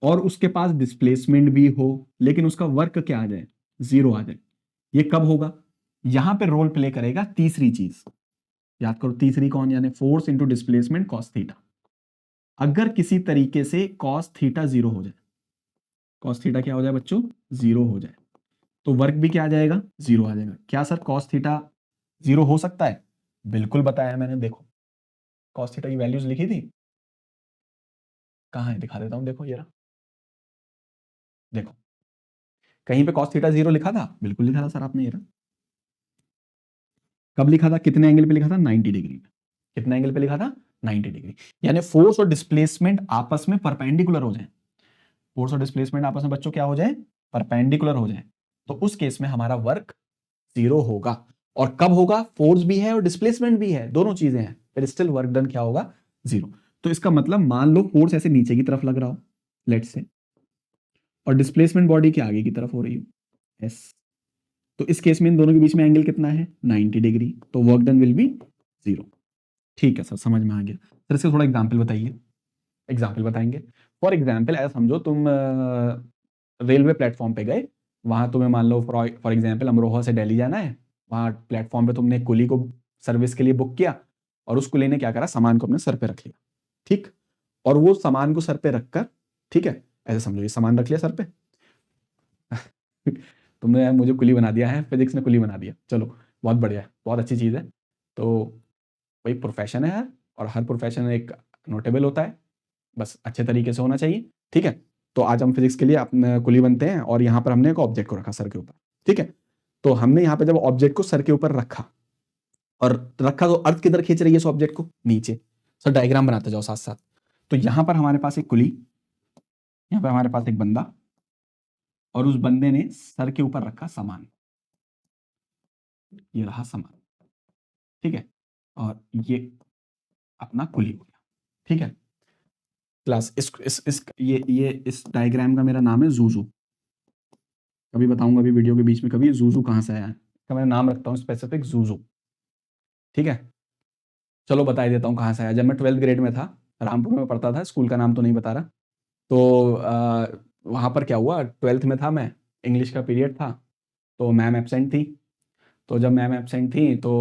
और उसके पास डिस्प्लेसमेंट भी हो, लेकिन उसका वर्क क्या आ जाए, 0 आ जाए। ये कब होगा? यहां पे रोल प्ले करेगा तीसरी चीज, याद करो तीसरी कौन, यानी force into displacement cos theta. अगर किसी तरीके से कॉस थीटा 0 हो जाए, कॉस थीटा क्या हो जाए बच्चों, 0 हो जाए, तो वर्क भी क्या आ जाएगा, 0 आ जाएगा। क्या सर कॉस थीटा 0 हो सकता है? बिल्कुल बताया मैंने, देखो कॉस थीटा की वैल्यूज लिखी थी, कहां है, दिखा देता हूं, देखो ये रहा, देखो कहीं पे cos थीटा 0 लिखा था, बिल्कुल लिखा था सर आपने, ये रहा। कब लिखा था, कितने एंगल पे लिखा था, 90 डिग्री पे। कितने एंगल पे लिखा था, 90 डिग्री। यानी फोर्स और डिस्प्लेसमेंट आपस में परपेंडिकुलर हो जाए, फोर्स और डिस्प्लेसमेंट आपस में बच्चों क्या हो जाए, परपेंडिकुलर हो जाए, तो उस केस में हमारा वर्क 0 होगा। और कब होगा, फोर्स भी है और डिस्प्लेसमेंट भी है, दोनों चीजें हैं, फिर स्टिल वर्क डन क्या होगा, 0। तो इसका मतलब मान लो फोर्स ऐसे नीचे की तरफ लग रहा हो, लेट्स से, और डिस्प्लेसमेंट बॉडी के आगे की तरफ हो रही हो, एस, तो इस केस में इन दोनों के बीच में एंगल कितना है, 90 डिग्री, तो वर्क डन विल बी 0। ठीक है सर, समझ में आ गया। सर इसका थोड़ा एग्जाम्पल बताइए। एग्जाम्पल बताएंगे, फॉर एग्जाम्पल ऐसा समझो तुम रेलवे प्लेटफॉर्म पे गए, वहां तुम्हें मान लो फॉर एग्जाम्पल अमरोहा से दिल्ली जाना है, वहां प्लेटफॉर्म पे तुमने कुली को सर्विस के लिए बुक किया और उस कुली ने क्या करा, सामान को अपने सर पे रख लिया, ठीक। और वो सामान को सर पे रखकर, ठीक है, ऐसे समझो ये सामान रख लिया सर पे तुमने मुझे कुली बना दिया है, फिजिक्स ने कुली बना दिया, चलो बहुत बढ़िया है, बहुत अच्छी चीज़ है। तो वही प्रोफेशन है यार, और हर प्रोफेशन एक नोटेबल होता है, बस अच्छे तरीके से होना चाहिए, ठीक है। तो आज हम फिजिक्स के लिए अपने कुली बनते हैं और यहाँ पर हमने एक ऑब्जेक्ट को रखा सर के ऊपर, ठीक है। तो हमने यहाँ पे जब ऑब्जेक्ट को सर के ऊपर रखा और रखा तो अर्थ किधर खींच रही है इस ऑब्जेक्ट को, नीचे। सर डायग्राम बनाते जाओ साथ साथ। तो यहाँ पर हमारे पास एक कुली, यहाँ पे हमारे पास एक बंदा, और उस बंदे ने सर के ऊपर रखा सामान, ये रहा सामान, ठीक है, और ये अपना कुली हो गया, ठीक है। क्लास इस ये इस डायग्राम का मेरा नाम है जूजू। कभी बताऊंगा अभी वीडियो के बीच में कभी जूजू कहाँ से आया है, का मैं नाम रखता हूँ स्पेसिफिक जूजू, ठीक है। चलो बता ही देता हूँ कहाँ से आया। जब मैं 12th ग्रेड में था, रामपुर में पढ़ता था, स्कूल का नाम तो नहीं बता रहा, तो वहाँ पर क्या हुआ, 12th में था मैं, इंग्लिश का पीरियड था, तो मैम एब्सेंट थी। तो जब मैम एब्सेंट थी तो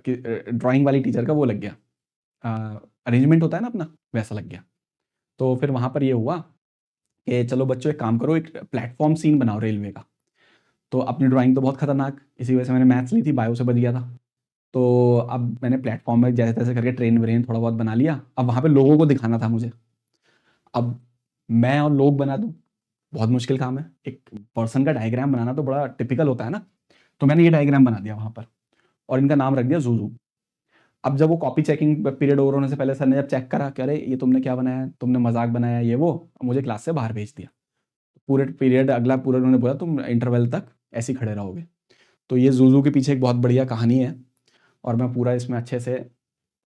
ड्राइंग वाली टीचर का वो लग गया, अरेंजमेंट होता है ना अपना, वैसा लग गया। तो फिर वहाँ पर ये हुआ कि चलो बच्चों एक काम करो, एक प्लेटफॉर्म सीन बनाओ रेलवे का। तो अपनी ड्राइंग तो बहुत खतरनाक, इसी वजह से मैंने मैथ्स ली थी, बायो से बच गया था। तो अब मैंने प्लेटफॉर्म में जैसे तैसे करके ट्रेन व्रेन थोड़ा बहुत बना लिया। अब वहाँ पे लोगों को दिखाना था मुझे, अब मैं और लोग बना दूँ, बहुत मुश्किल काम है। एक पर्सन का डायग्राम बनाना तो बड़ा टिपिकल होता है ना। तो मैंने ये डायग्राम बना दिया वहाँ पर और इनका नाम रख दिया जूजू। अब जब वो कॉपी चेकिंग पीरियड ओवर होने से पहले सर ने जब चेक करा कि अरे ये तुमने क्या बनाया है, तुमने मजाक बनाया ये वो, मुझे क्लास से बाहर भेज दिया। पूरे पीरियड अगला पूरा उन्होंने बोला तुम इंटरवल तक ऐसे ही खड़े रहोगे। तो ये जूजू के पीछे एक बहुत बढ़िया कहानी है और मैं पूरा इसमें अच्छे से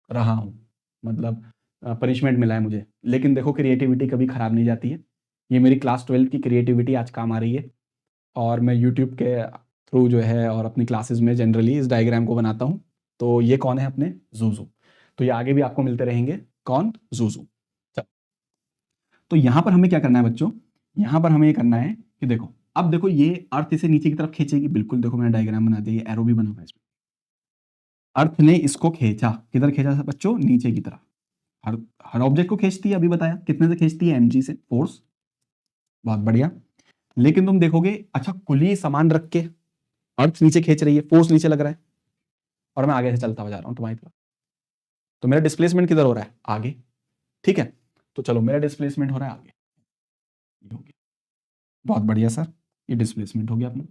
रहा हूँ, मतलब पनिशमेंट मिला है मुझे। लेकिन देखो क्रिएटिविटी कभी ख़राब नहीं जाती है, ये मेरी क्लास 12 की क्रिएटिविटी आज काम आ रही है। और मैं यूट्यूब के थ्रू जो है और अपनी क्लासेस में जनरली इस डायग्राम को बनाता हूँ। तो ये कौन है अपने जूजू, तो ये आगे भी आपको मिलते रहेंगे, कौन, जूजू। चल, तो यहाँ पर हमें क्या करना है बच्चों, यहाँ पर हमें ये करना है कि देखो, अब देखो ये अर्थ इसे नीचे की तरफ खींचेगी, बिल्कुल देखो मैंने डायग्राम बना दिया, ये एरो भी बना हुआ है इसमें। अर्थ ने इसको खींचा, किधर खींचा था बच्चों, नीचे की तरफ। हर हर ऑब्जेक्ट को खींचती है, अभी बताया कितने से खींचती है, mg से, फोर्स, बहुत बढ़िया। लेकिन तुम देखोगे, अच्छा कुली सामान रख के अर्थ नीचे खींच रही है, फोर्स नीचे लग रहा है, और मैं आगे से चलता हुआ जा रहा हूं तुम्हारी तरफ, तो मेरा डिस्प्लेसमेंट किधर हो रहा है, आगे, ठीक है। तो चलो मेरा डिस्प्लेसमेंट हो रहा है आगे, ये हो गया, बहुत बढ़िया सर, ये डिस्प्लेसमेंट हो गया अपना,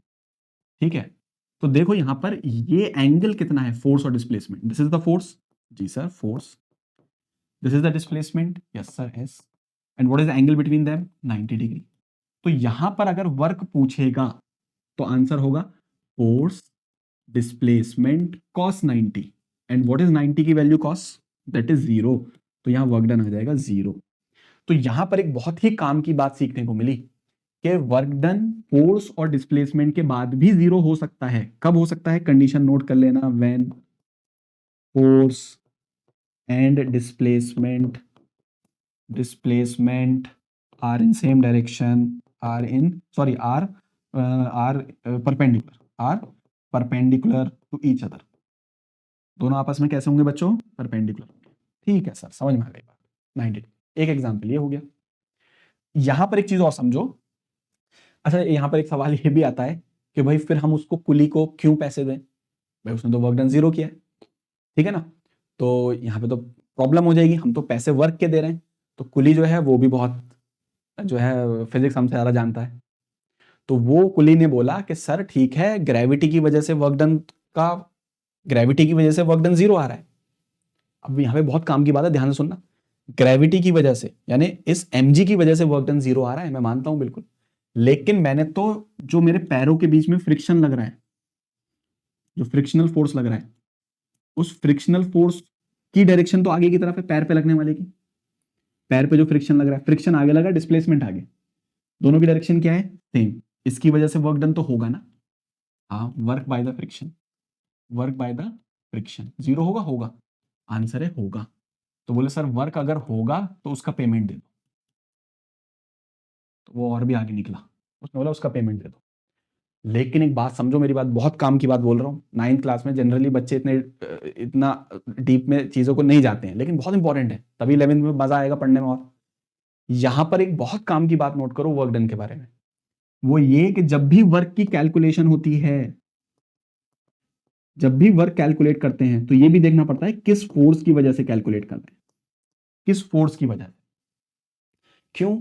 ठीक है। तो देखो यहां पर ये एंगल कितना है, फोर्स और displacement, this is the force, जी sir force, this is the displacement, yes sir yes, and what is the angle between them, 90 degree. तो यहां पर अगर वर्क पूछेगा तो आंसर होगा force displacement cos 90, and what is 90 की वैल्यू cos, दैट इज 0। तो यहां वर्क डन आ जाएगा 0। तो यहां पर एक बहुत ही काम की बात सीखने को मिली कि वर्क डन फोर्स और डिस्प्लेसमेंट के बाद भी 0 हो सकता है। कब हो सकता है, कंडीशन नोट कर लेना, when force and displacement are in same direction, are perpendicular to each other. दोनों आपस में कैसे होंगे बच्चों, परपेंडिकुलर, ठीक है सर समझ में आ गई बात, 90। एक एग्जांपल ये हो गया। यहां पर एक चीज और समझो, अच्छा यहां पर एक सवाल ये भी आता है कि भाई फिर हम उसको कुली को क्यों पैसे दें, भाई उसने तो वर्क डन 0 किया है, ठीक है ना। तो यहाँ पे तो प्रॉब्लम हो जाएगी, हम तो पैसे वर्क के दे रहे हैं, तो कुली जो है वो भी बहुत जो है फिजिक्स हमसे ज़्यादा जानता है। तो वो कुली ने बोला कि सर ठीक है, ग्रेविटी की वजह से वर्क डन का, ग्रेविटी की वजह से वर्क डन 0 आ रहा है। अब यहाँ पे बहुत काम की बात है, ध्यान से सुनना, ग्रेविटी की वजह से, यानी इस mg की वजह से वर्क डन 0 आ रहा है, मैं मानता हूं बिल्कुल। लेकिन मैंने तो जो मेरे पैरों के बीच में फ्रिक्शन लग रहा है, जो फ्रिक्शनल फोर्स लग रहा है, उस फ्रिक्शनल फोर्स की डायरेक्शन तो आगे की तरफ है, पैर पे लगने वाले की। पैर पे जो फ्रिक्शन लग रहा है, फ्रिक्शन आगे लगा, डिस्प्लेसमेंट आगे, दोनों की डायरेक्शन क्या है, सेम। इसकी वजह से वर्क डन तो होगा ना, हाँ, work by the friction, work by the friction 0 होगा, होगा, आंसर है होगा। तो बोले सर वर्क अगर होगा तो उसका पेमेंट दे दो, तो वो और भी आगे निकला, उसने बोला उसका पेमेंट दे दो। लेकिन एक बात समझो, मेरी बात, बहुत काम की बात बोल रहा हूँ। 9th क्लास में जनरली बच्चे इतना डीप में चीज़ों को नहीं जाते हैं, लेकिन बहुत इंपॉर्टेंट है, तभी 11th में मज़ा आएगा पढ़ने में। और यहाँ पर एक बहुत काम की बात नोट करो वर्क डन के बारे में, वो ये कि जब भी वर्क की कैलकुलेशन होती है, जब भी वर्क कैलकुलेट करते हैं, तो ये भी देखना पड़ता है किस फोर्स की वजह से कैलकुलेट कर रहे हैं, किस फोर्स की वजह से। क्यों?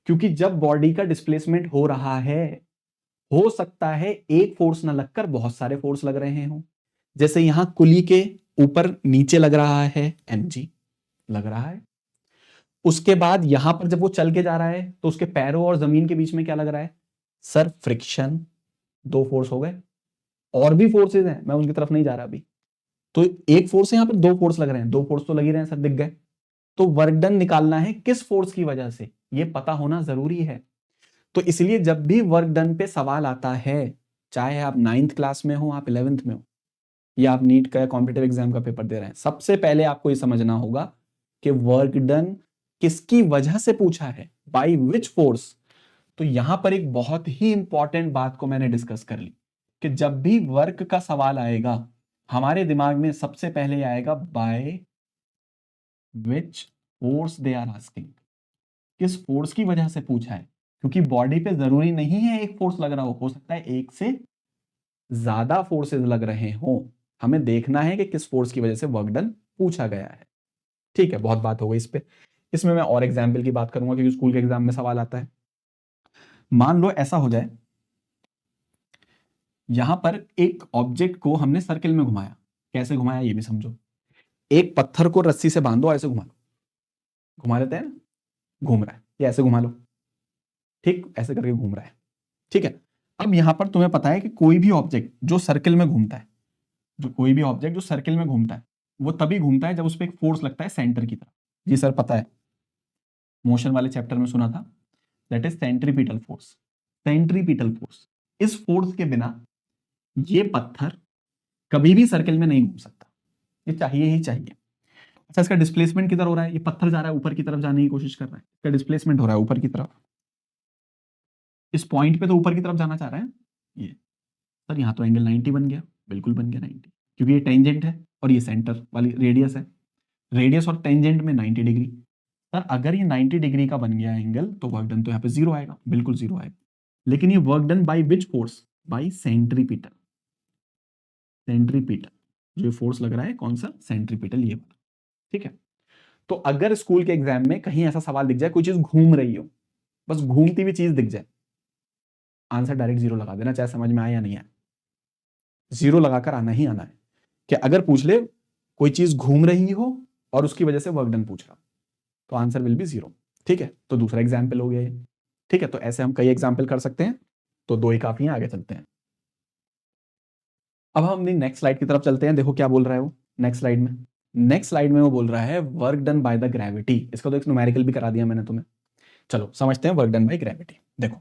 क्योंकि जब बॉडी का डिस्प्लेसमेंट हो रहा है, हो सकता है एक फोर्स ना लगकर बहुत सारे फोर्स लग रहे हो। जैसे यहां कुली के ऊपर नीचे लग रहा है mg लग रहा है, उसके बाद यहां पर जब वो चल के जा रहा है तो उसके पैरों और जमीन के बीच में क्या लग रहा है सर? फ्रिक्शन। दो फोर्स हो गए, और भी फोर्सेज हैं, मैं उनकी तरफ नहीं जा रहा अभी। तो एक फोर्स है, यहां पर दो फोर्स लग रहे हैं, दो फोर्स तो लग ही रहे हैं सर, दिख गए। तो वर्क डन निकालना है किस फोर्स की वजह से, ये पता होना जरूरी है। तो इसलिए जब भी वर्क डन पे सवाल आता है, चाहे आप 9th क्लास में हो, आप 11th में हो, या आप नीट का या कॉम्पिटिटिव एग्जाम का पेपर दे रहे हैं, सबसे पहले आपको ये समझना होगा कि वर्क डन किसकी वजह से पूछा है, बाय विच फोर्स। तो यहां पर एक बहुत ही इंपॉर्टेंट बात को मैंने डिस्कस कर ली कि जब भी वर्क का सवाल आएगा, हमारे दिमाग में सबसे पहले आएगा by which force they are asking, किस फोर्स की वजह से पूछा है। क्योंकि बॉडी पे जरूरी नहीं है एक फोर्स लग रहा हो सकता है एक से ज्यादा फोर्सेस लग रहे हो। हमें देखना है कि किस फोर्स की वजह से वर्क डन पूछा गया है। ठीक है, बहुत बात हो गई इस पे। इसमें मैं और एग्जाम्पल की बात करूंगा क्योंकि स्कूल के एग्जाम में सवाल आता है। मान लो ऐसा हो जाए, यहां पर एक ऑब्जेक्ट को हमने सर्किल में घुमाया। कैसे घुमाया ये भी समझो। एक पत्थर को रस्सी से बांधो, ऐसे घुमा लो, घुमा लेते हैं ना, घूम रहा है, ये ऐसे घुमा लो, ठीक, ऐसे करके घूम रहा है। ठीक है, अब यहां पर तुम्हें पता है कि कोई भी ऑब्जेक्ट जो सर्किल में घूमता है, जो कोई भी ऑब्जेक्ट जो सर्किल में घूमता है, वो तभी घूमता है जब उस पर एक फोर्स लगता है सेंटर की तरफ। जी सर पता है, मोशन वाले चैप्टर में सुना था, that is centripetal force. Centripetal force, इस फोर्स के बिना ये पत्थर कभी भी सर्किल में नहीं घूम सकता, ये चाहिए ही चाहिए। अच्छा, इसका डिस्प्लेसमेंट किधर हो रहा है? ये पत्थर जा रहा है ऊपर की तरफ जाने की कोशिश कर रहा है, इसका डिस्प्लेसमेंट हो रहा है ऊपर की तरफ। इस पॉइंट पे तो ऊपर की तरफ जाना चाह रहा है ये। सर यहाँ तो एंगल 90 बन गया, बिल्कुल बन गया 90, क्योंकि ये टेंजेंट है और ये सेंटर वाली रेडियस है। रेडियस और टेंजेंट में 90 डिग्री। सर अगर ये 90 डिग्री का बन गया एंगल तो वर्क डन तो यहाँ पे जीरो आएगा, बिल्कुल जीरो आएगा। लेकिन ये work done by which force? By centripetal. Centripetal, जो फोर्स लग रहा है कौन सा? सेंट्रीपिटल, ये वाला। ठीक है, तो अगर स्कूल के एग्जाम में कहीं ऐसा सवाल दिख जाए, कोई चीज घूम रही हो, बस घूमती हुई चीज दिख जाए, आंसर डायरेक्ट जीरो लगा देना, चाहे समझ में आए या नहीं आए, जीरो लगाकर आना ही आना है। कि अगर पूछ ले कोई चीज घूम रही हो और उसकी वजह से वर्क डन पूछ रहा, तो आंसर विल बी जीरो। ठीक है, तो दूसरा एग्जाम्पल हो गया ये। ठीक है, तो ऐसे हम कई एग्जाम्पल कर सकते हैं, तो दो ही काफी हैं, आगे चलते हैं। अब हम अपनी नेक्स्ट स्लाइड की तरफ चलते हैं। देखो क्या बोल रहा है वो नेक्स्ट स्लाइड में। नेक्स्ट स्लाइड में वो बोल रहा है work done by the gravity. इसका तो एक न्यूमेरिकल भी करा दिया मैंने तुम्हें। चलो समझते हैं वर्क डन बाय ग्रेविटी। देखो,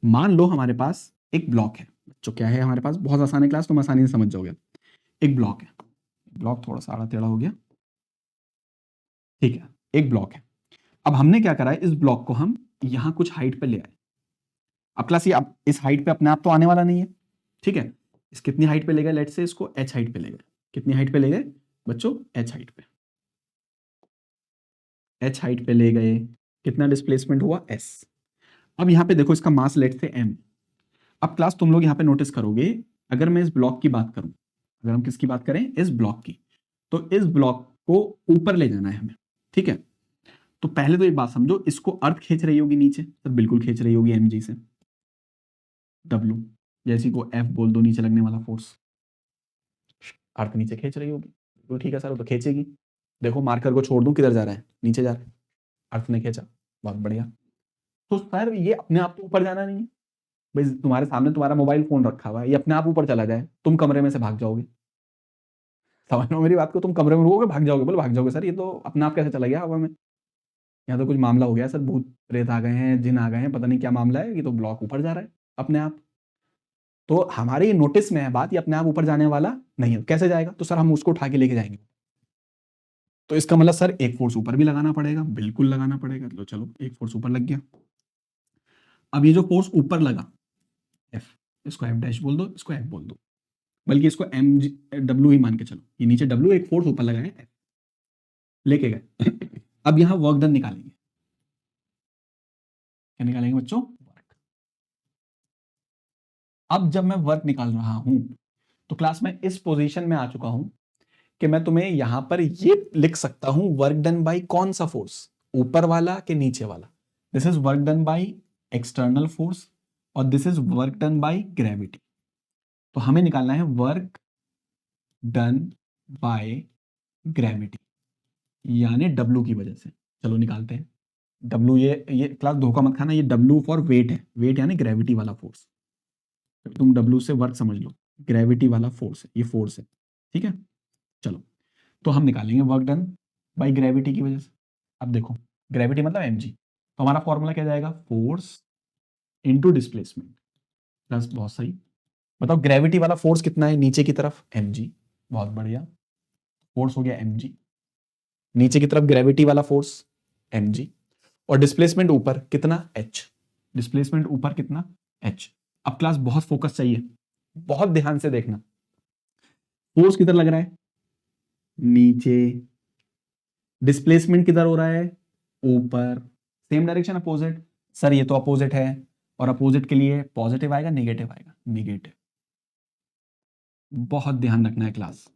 मान लो हमारे पास एक ब्लॉक है, जो क्या है हमारे पास, बहुत आसान है क्लास, तुम आसानी से समझ जाओगे। एक ब्लॉक है, ब्लॉक थोड़ा सा आड़ा टेढ़ा हो गया, ठीक है, एक ब्लॉक है। अब हमने क्या करा है, इस ब्लॉक को हम यहां कुछ हाइट पे ले आए। अब क्लास ये अब इस हाइट पे अपने आप तो आने वाला नहीं है, ठीक है। इस कितनी हाइट पे ले गए? लेट से इसको h हाइट पे ले गए। कितनी हाइट पे ले गए बच्चों? h हाइट पे। h हाइट पे ले गए, कितना डिस्प्लेसमेंट हुआ? s। अब यहां पे देखो इसका मास लेट से m। अब क्लास तुम लोग यहां पे नोटिस करोगे, अगर मैं इस ब्लॉक की बात करूं, अगर हम किसकी बात करें? इस ब्लॉक की, तो इस ब्लॉक को ऊपर ले जाना है हमें, ठीक है। तो पहले तो एक बात समझो, इसको अर्थ खींच रही होगी नीचे, तो बिल्कुल खींच रही होगी mg से। W, जैसी को F बोल दो, नीचे लगने वाला फोर्स, अर्थ नीचे खींच रही होगी, बिल्कुल ठीक है सर, वो तो खींचेगी। देखो मार्कर को छोड़ दूं, किधर जा रहा है? नीचे जा रहा है, अर्थ ने खींचा, बहुत बढ़िया। तो सर ये अपने आप तो ऊपर जाना नहीं है भाई, तुम्हारे सामने तुम्हारा मोबाइल फोन रखा हुआ है, ये अपने आप ऊपर चला जाए, तुम कमरे में से भाग जाओगे। समझ लो मेरी बात को, तुम कमरे में रहोगे, भाग जाओगे, बोले भाग जाओगे सर, ये तो अपने आप कैसे चला गया हवा में? यहाँ तो कुछ मामला हो गया सर, भूत प्रेत आ गए हैं, जिन आ गए हैं, पता नहीं क्या मामला है, ये तो ब्लॉक ऊपर जा रहा है अपने आप। तो हमारे नोटिस में है बात, ये अपने आप ऊपर जाने वाला नहीं है। कैसे जाएगा? तो सर हम उसको उठा के लेके जाएंगे। तो इसका मतलब सर एक फोर्स ऊपर भी लगाना पड़ेगा, बिल्कुल लगाना पड़ेगा। चलो एक फोर्स ऊपर लग गया। अब ये जो फोर्स ऊपर लगा F, इसको एफ डैश बोल दो, इसको एफ बोल दो, बल्कि इसको एम डब्ल्यू ही मान के चलो। ये नीचे डब्ल्यू, एक फोर्स ऊपर लगा है F, लेके गए। अब यहाँ वर्क डन निकालेंगे। क्या निकालेंगे बच्चों? वर्क। अब जब मैं वर्क निकाल रहा हूं तो क्लास में इस पोजीशन में आ चुका हूं कि मैं तुम्हें यहां पर ये लिख सकता हूं वर्क डन बाई कौन सा फोर्स, ऊपर वाला कि नीचे वाला। This is work done by external force और this is work done by gravity. तो हमें निकालना है वर्क डन बाय ग्रेविटी, यानी डब्ल्यू की वजह से। चलो निकालते हैं डब्ल्यू। ये क्लास धोखा मत खाना, ये डब्ल्यू फॉर वेट है, वेट यानी ग्रेविटी वाला फोर्स। तुम डब्ल्यू से वर्क समझ लो, ग्रेविटी वाला फोर्स है, ये फोर्स है, ठीक है। चलो तो हम निकालेंगे वर्क डन बाय ग्रेविटी की वजह से। अब देखो ग्रेविटी मतलब mg, तो हमारा फॉर्मूला क्या जाएगा? फोर्स इनटू डिस्प्लेसमेंट प्लस, बहुत सही। बताओ ग्रेविटी वाला फोर्स कितना है नीचे की तरफ? mg, बहुत बढ़िया, फोर्स हो गया mg। नीचे की तरफ ग्रेविटी वाला फोर्स mg, और डिस्प्लेसमेंट ऊपर कितना? h। डिस्प्लेसमेंट ऊपर कितना? h। अब क्लास बहुत फोकस चाहिए, बहुत ध्यान से देखना। फोर्स किधर लग रहा है? नीचे। डिस्प्लेसमेंट किधर हो रहा है? ऊपर। Same direction opposite. सर ये तो अपोजिट है, और अपोजिट के लिए पॉजिटिव आएगा नेगेटिव आएगा? नेगेटिव। बहुत ध्यान रखना है क्लास,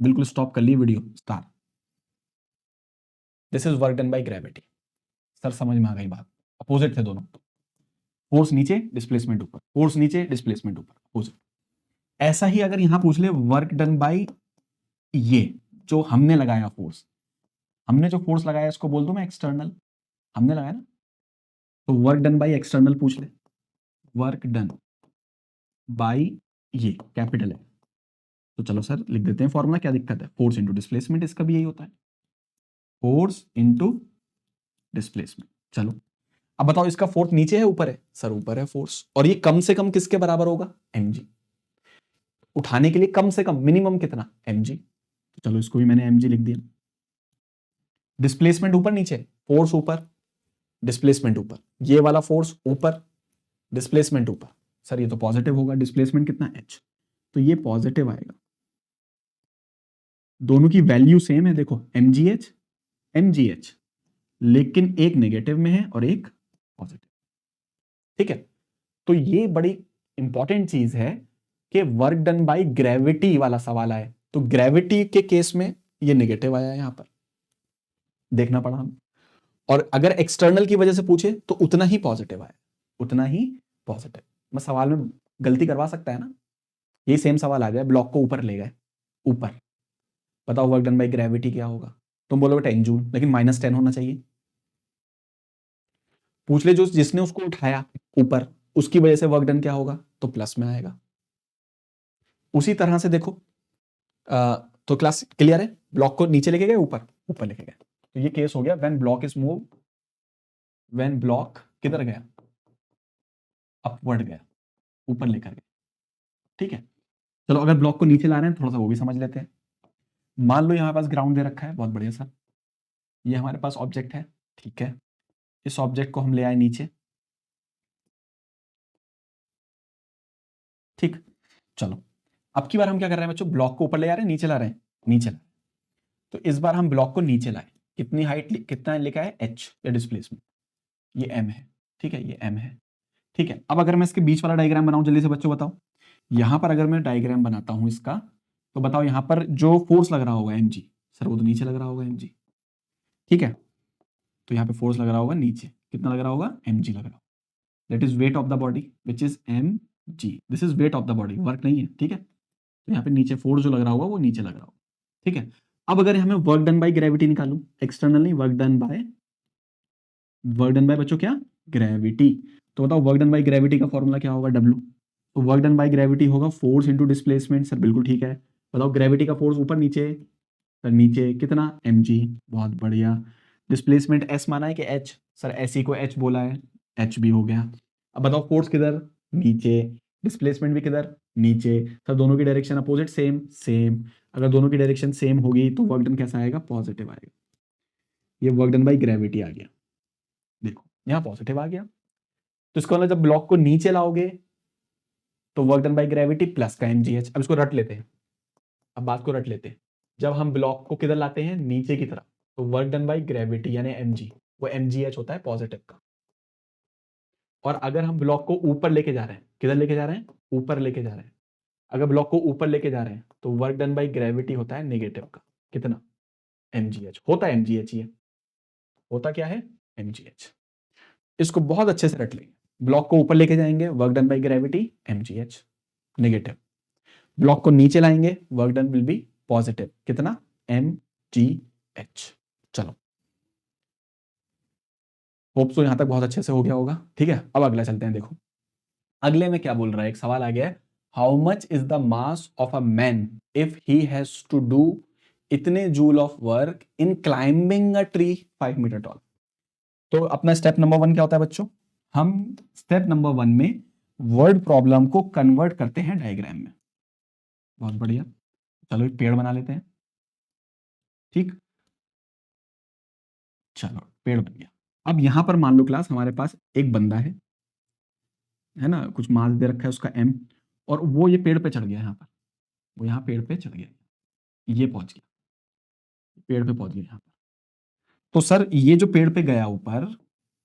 बिल्कुल स्टॉप कर ली video, start. This is work done by gravity. Sir समझ में आ गई बात, अपोजिट थे दोनों। फोर्स नीचे, डिस्प्लेसमेंट ऊपर, फोर्स नीचे, डिस्प्लेसमेंट ऊपर, अपोजिट। ऐसा ही अगर यहां पूछ ले वर्क डन बाय, ये जो हमने लगाया फोर्स, हमने जो फोर्स लगाया इसको बोल दूं मैं एक्सटर्नल, हमने लगाया ना, तो वर्क डन बाय एक्सटर्नल पूछ ले। वर्क डन बाय ये कैपिटल है, तो चलो सर लिख देते हैं फॉर्मूला, क्या दिक्कत है? फोर्स इंटू डिस्प्लेसमेंट, इसका भी यही होता है, फोर्स इंटू डिस्प्लेसमेंट। चलो अब बताओ इसका फोर्स नीचे है ऊपर है? सर ऊपर है फोर्स, और ये कम से कम किसके बराबर होगा? mg। उठाने के लिए कम से कम मिनिमम कितना? mg। तो चलो इसको भी मैंने mg लिख दिया। डिस्प्लेसमेंट ऊपर नीचे, फोर्स ऊपर, डिस्प्लेसमेंट ऊपर, ये वाला फोर्स ऊपर, डिस्प्लेसमेंट ऊपर। सर ये तो पॉजिटिव होगा, डिस्प्लेसमेंट कितना? h, तो ये पॉजिटिव आएगा। दोनों की वैल्यू सेम है, देखो mgh mgh, लेकिन एक नेगेटिव में है और एक पॉजिटिव, ठीक है। तो ये बड़ी इंपॉर्टेंट चीज है कि वर्क डन बाय ग्रेविटी वाला सवाल आए, तो ग्रेविटी के केस में ये नेगेटिव आया यहां पर, देखना पड़ा हमें। और अगर एक्सटर्नल की वजह से पूछे तो उतना ही पॉजिटिव आया, उतना ही पॉजिटिव। मैं सवाल में गलती करवा सकता है ना, ये सेम सवाल आ जाए, ब्लॉक को ऊपर ले गए, ऊपर, बताओ वर्क डन बाय ग्रेविटी क्या होगा? तुम बोलोगे 10 जूल, लेकिन -10 होना चाहिए। पूछ ले जो जिसने उसको उठाया ऊपर, उसकी वजह से वर्क डन क्या होगा? तो प्लस में आएगा। उसी तरह से देखो, तो क्लास क्लियर है? ब्लॉक को नीचे लेके गए, ऊपर, ऊपर लेके गए, तो ये केस हो गया when block is move, when block किधर गया? अपवर्ड गया, ऊपर लेकर गए, ठीक है। चलो अगर ब्लॉक को नीचे ला रहे हैं, थोड़ा सा वो भी समझ लेते हैं। मान लो हमारे पास ग्राउंड दे रखा है, बहुत बढ़िया सर, ये हमारे पास ऑब्जेक्ट है, ठीक है। इस ऑब्जेक्ट को हम ले आए नीचे, ठीक। चलो अब की बार हम क्या कर रहे हैं बच्चों? ब्लॉक को ऊपर ले आ रहे हैं, नीचे ला रहे हैं? नीचे ला। तो इस बार हम ब्लॉक को नीचे लाए, कितनी हाइट, कितना लिखा है? h या डिस्प्लेसमेंट, ये m है, ठीक है, ये m है, ठीक है। अब अगर मैं इसके बीच वाला डायग्राम बनाऊं, जल्दी से बच्चों बताओ, यहां पर अगर मैं डायग्राम बनाता हूं इसका, तो बताओ यहां पर जो फोर्स लग रहा होगा mg, सर वो तो नीचे लग रहा होगा mg, ठीक है। तो यहाँ पे फोर्स लग रहा होगा नीचे, कितना लग रहा होगा? mg लग रहा होगा, that is weight of the body which is mg, this is weight of the body, work नहीं है, ठीक है। तो यहाँ पे नीचे फोर्स जो लग रहा होगा वो नीचे लग रहा होगा, ठीक है। अब अगर हमें वर्क डन बाय ग्रेविटी निकालूं, एक्सटर्नल नहीं, वर्क डन बाय बच्चों क्या? ग्रेविटी। तो बताओ वर्क डन बाय ग्रेविटी का फॉर्मूला क्या होगा? W। तो वर्क डन बाय ग्रेविटी होगा फोर्स इंटू डिस्प्लेसमेंट, सर बिल्कुल ठीक है। बताओ ग्रेविटी का फोर्स ऊपर नीचे, सर नीचे कितना? mg, बहुत बढ़िया। डिस्प्लेसमेंट s माना है कि h? सर s ही को h बोला है, h भी हो गया। अब बताओ फोर्स किधर? नीचे। डिस्प्लेसमेंट भी किधर? नीचे। सर दोनों की डायरेक्शन अपोजिट, सेम सेम। अगर दोनों की डायरेक्शन सेम होगी तो वर्क डन कैसा आएगा? पॉजिटिव आएगा। ये वर्क डन बाय ग्रेविटी आ गया, देखो यहाँ पॉजिटिव आ गया। तो इसका मतलब जब ब्लॉक को नीचे लाओगे तो work done by gravity plus का mgh। अब इसको रट लेते हैं, अब बात को रट लेते हैं। जब हम ब्लॉक को किधर लाते हैं, नीचे की तरफ, तो वर्क डन बाय ग्रेविटी यानी mg, वो mgh होता है पॉजिटिव का। और अगर हम ब्लॉक को ऊपर लेके जा रहे हैं, किधर लेके जा रहे हैं, ऊपर लेके जा रहे हैं, अगर ब्लॉक को ऊपर लेके जा रहे हैं तो वर्क डन बाय ग्रेविटी होता है नेगेटिव का। कितना, mgh होता है, mgh ये होता क्या है, mgh। इसको बहुत अच्छे से रट लेंगे। ब्लॉक को ऊपर लेके जाएंगे, work done by gravity mgh negative. Block को नीचे लाएंगे, work done will be positive. कितना, mgh। चलो, होप सो यहां तक बहुत अच्छे से हो गया होगा। ठीक है, अब अगला चलते हैं। देखो अगले में क्या बोल रहा है, एक सवाल आ गया है, how much is the mass of a man if he has to do इतने joule of work in climbing a tree 5 metre tall. तो अपना स्टेप नंबर 1 क्या होता है बच्चों, हम स्टेप नंबर 1 में वर्ड प्रॉब्लम को कन्वर्ट करते हैं डायग्राम में। बहुत बढ़िया, चलो एक पेड़ बना लेते हैं। ठीक, चलो पेड़ बन गया। अब यहां पर मान लो क्लास हमारे पास एक बंदा है ना, कुछ मास दे रखा है उसका m, और वो ये पेड़ पे चढ़ गया, यहाँ पर वो यहाँ पेड़ पे चढ़ गया, ये पहुंच गया, पेड़ पे पहुंच गया यहाँ पर। तो सर ये जो पेड़ पे गया ऊपर,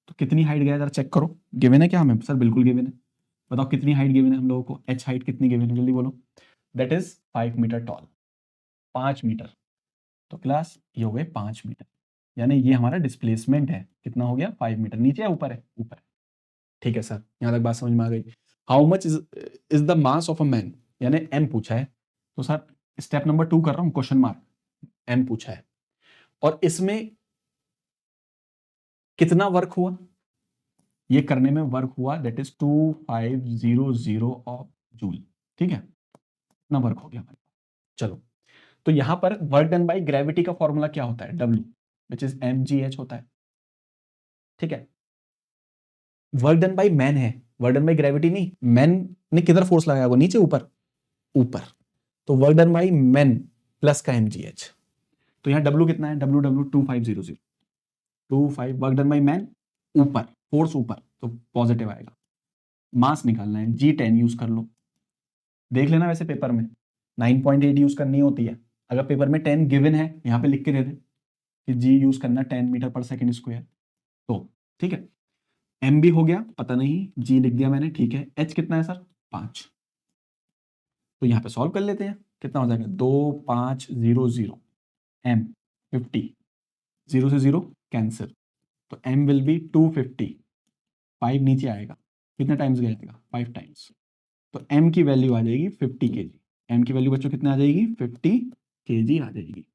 तो कितनी हाइट गया जरा चेक करो। गिवन है क्या हमें, सर बिल्कुल गिवन है। बताओ कितनी हाइट गिवन है हम लोगों को, h हाइट कितनी गिवन है, जल्दी बोलो। That is 5 metre tall, 5 metre. तो क्लास ये हो गए 5 मीटर, यानी ये हमारा डिस्प्लेसमेंट है। कितना हो गया, 5 मीटर। नीचे या ऊपर है, ऊपर है। ठीक है सर, यहाँ तक बात समझ में आ गई। How much is the mass of a man, यानी m पूछा है। तो सर स्टेप नंबर 2 कर रहा हूँ, क्वेश्चन मार्क, m पूछा है, और इसमें कितना वर्क हुआ, ये करने में वर्क हुआ दैट इज 2500 ऑफ जूल। ठीक है, इतना वर्क हो गया हमारे पास। चलो, तो यहां पर वर्क डन बाय ग्रेविटी का फॉर्मूला क्या होता है, W विच इज mgh होता है। ठीक है, वर्क डन बाय मैन है, वर्क डन बाय ग्रेविटी नहीं। मैन ने किधर फोर्स लगाया, वो नीचे ऊपर, ऊपर। तो work done by man plus का mgh। तो यहाँ W कितना है, W 2500, 25 work done by man, ऊपर फोर्स ऊपर, तो पॉजिटिव आएगा। मास निकालना है, G10 यूज कर लो। देख लेना वैसे पेपर में 9.8 यूज करनी होती है। अगर पेपर में 10 गिवन है, यहाँ पे लिख के दे दे कि G यूज करना 10 मीटर पर सेकेंड स्क्वायर। तो ठीक है, M भी हो गया, पता नहीं, G लिख दिया मैंने। ठीक है, H कितना है सर, 5। तो यहाँ पे सॉल्व कर लेते हैं, कितना हो जाएगा, 2500 M 50, 0 से 0 कैंसिल, तो M विल बी 250, 5 नीचे आएगा, कितने टाइम्स जाएगा, 5 टाइम्स। तो M की वैल्यू आ जाएगी 50 kg। M की वैल्यू बच्चों कितने आ जाएगी, 50 kg आ जाएगी।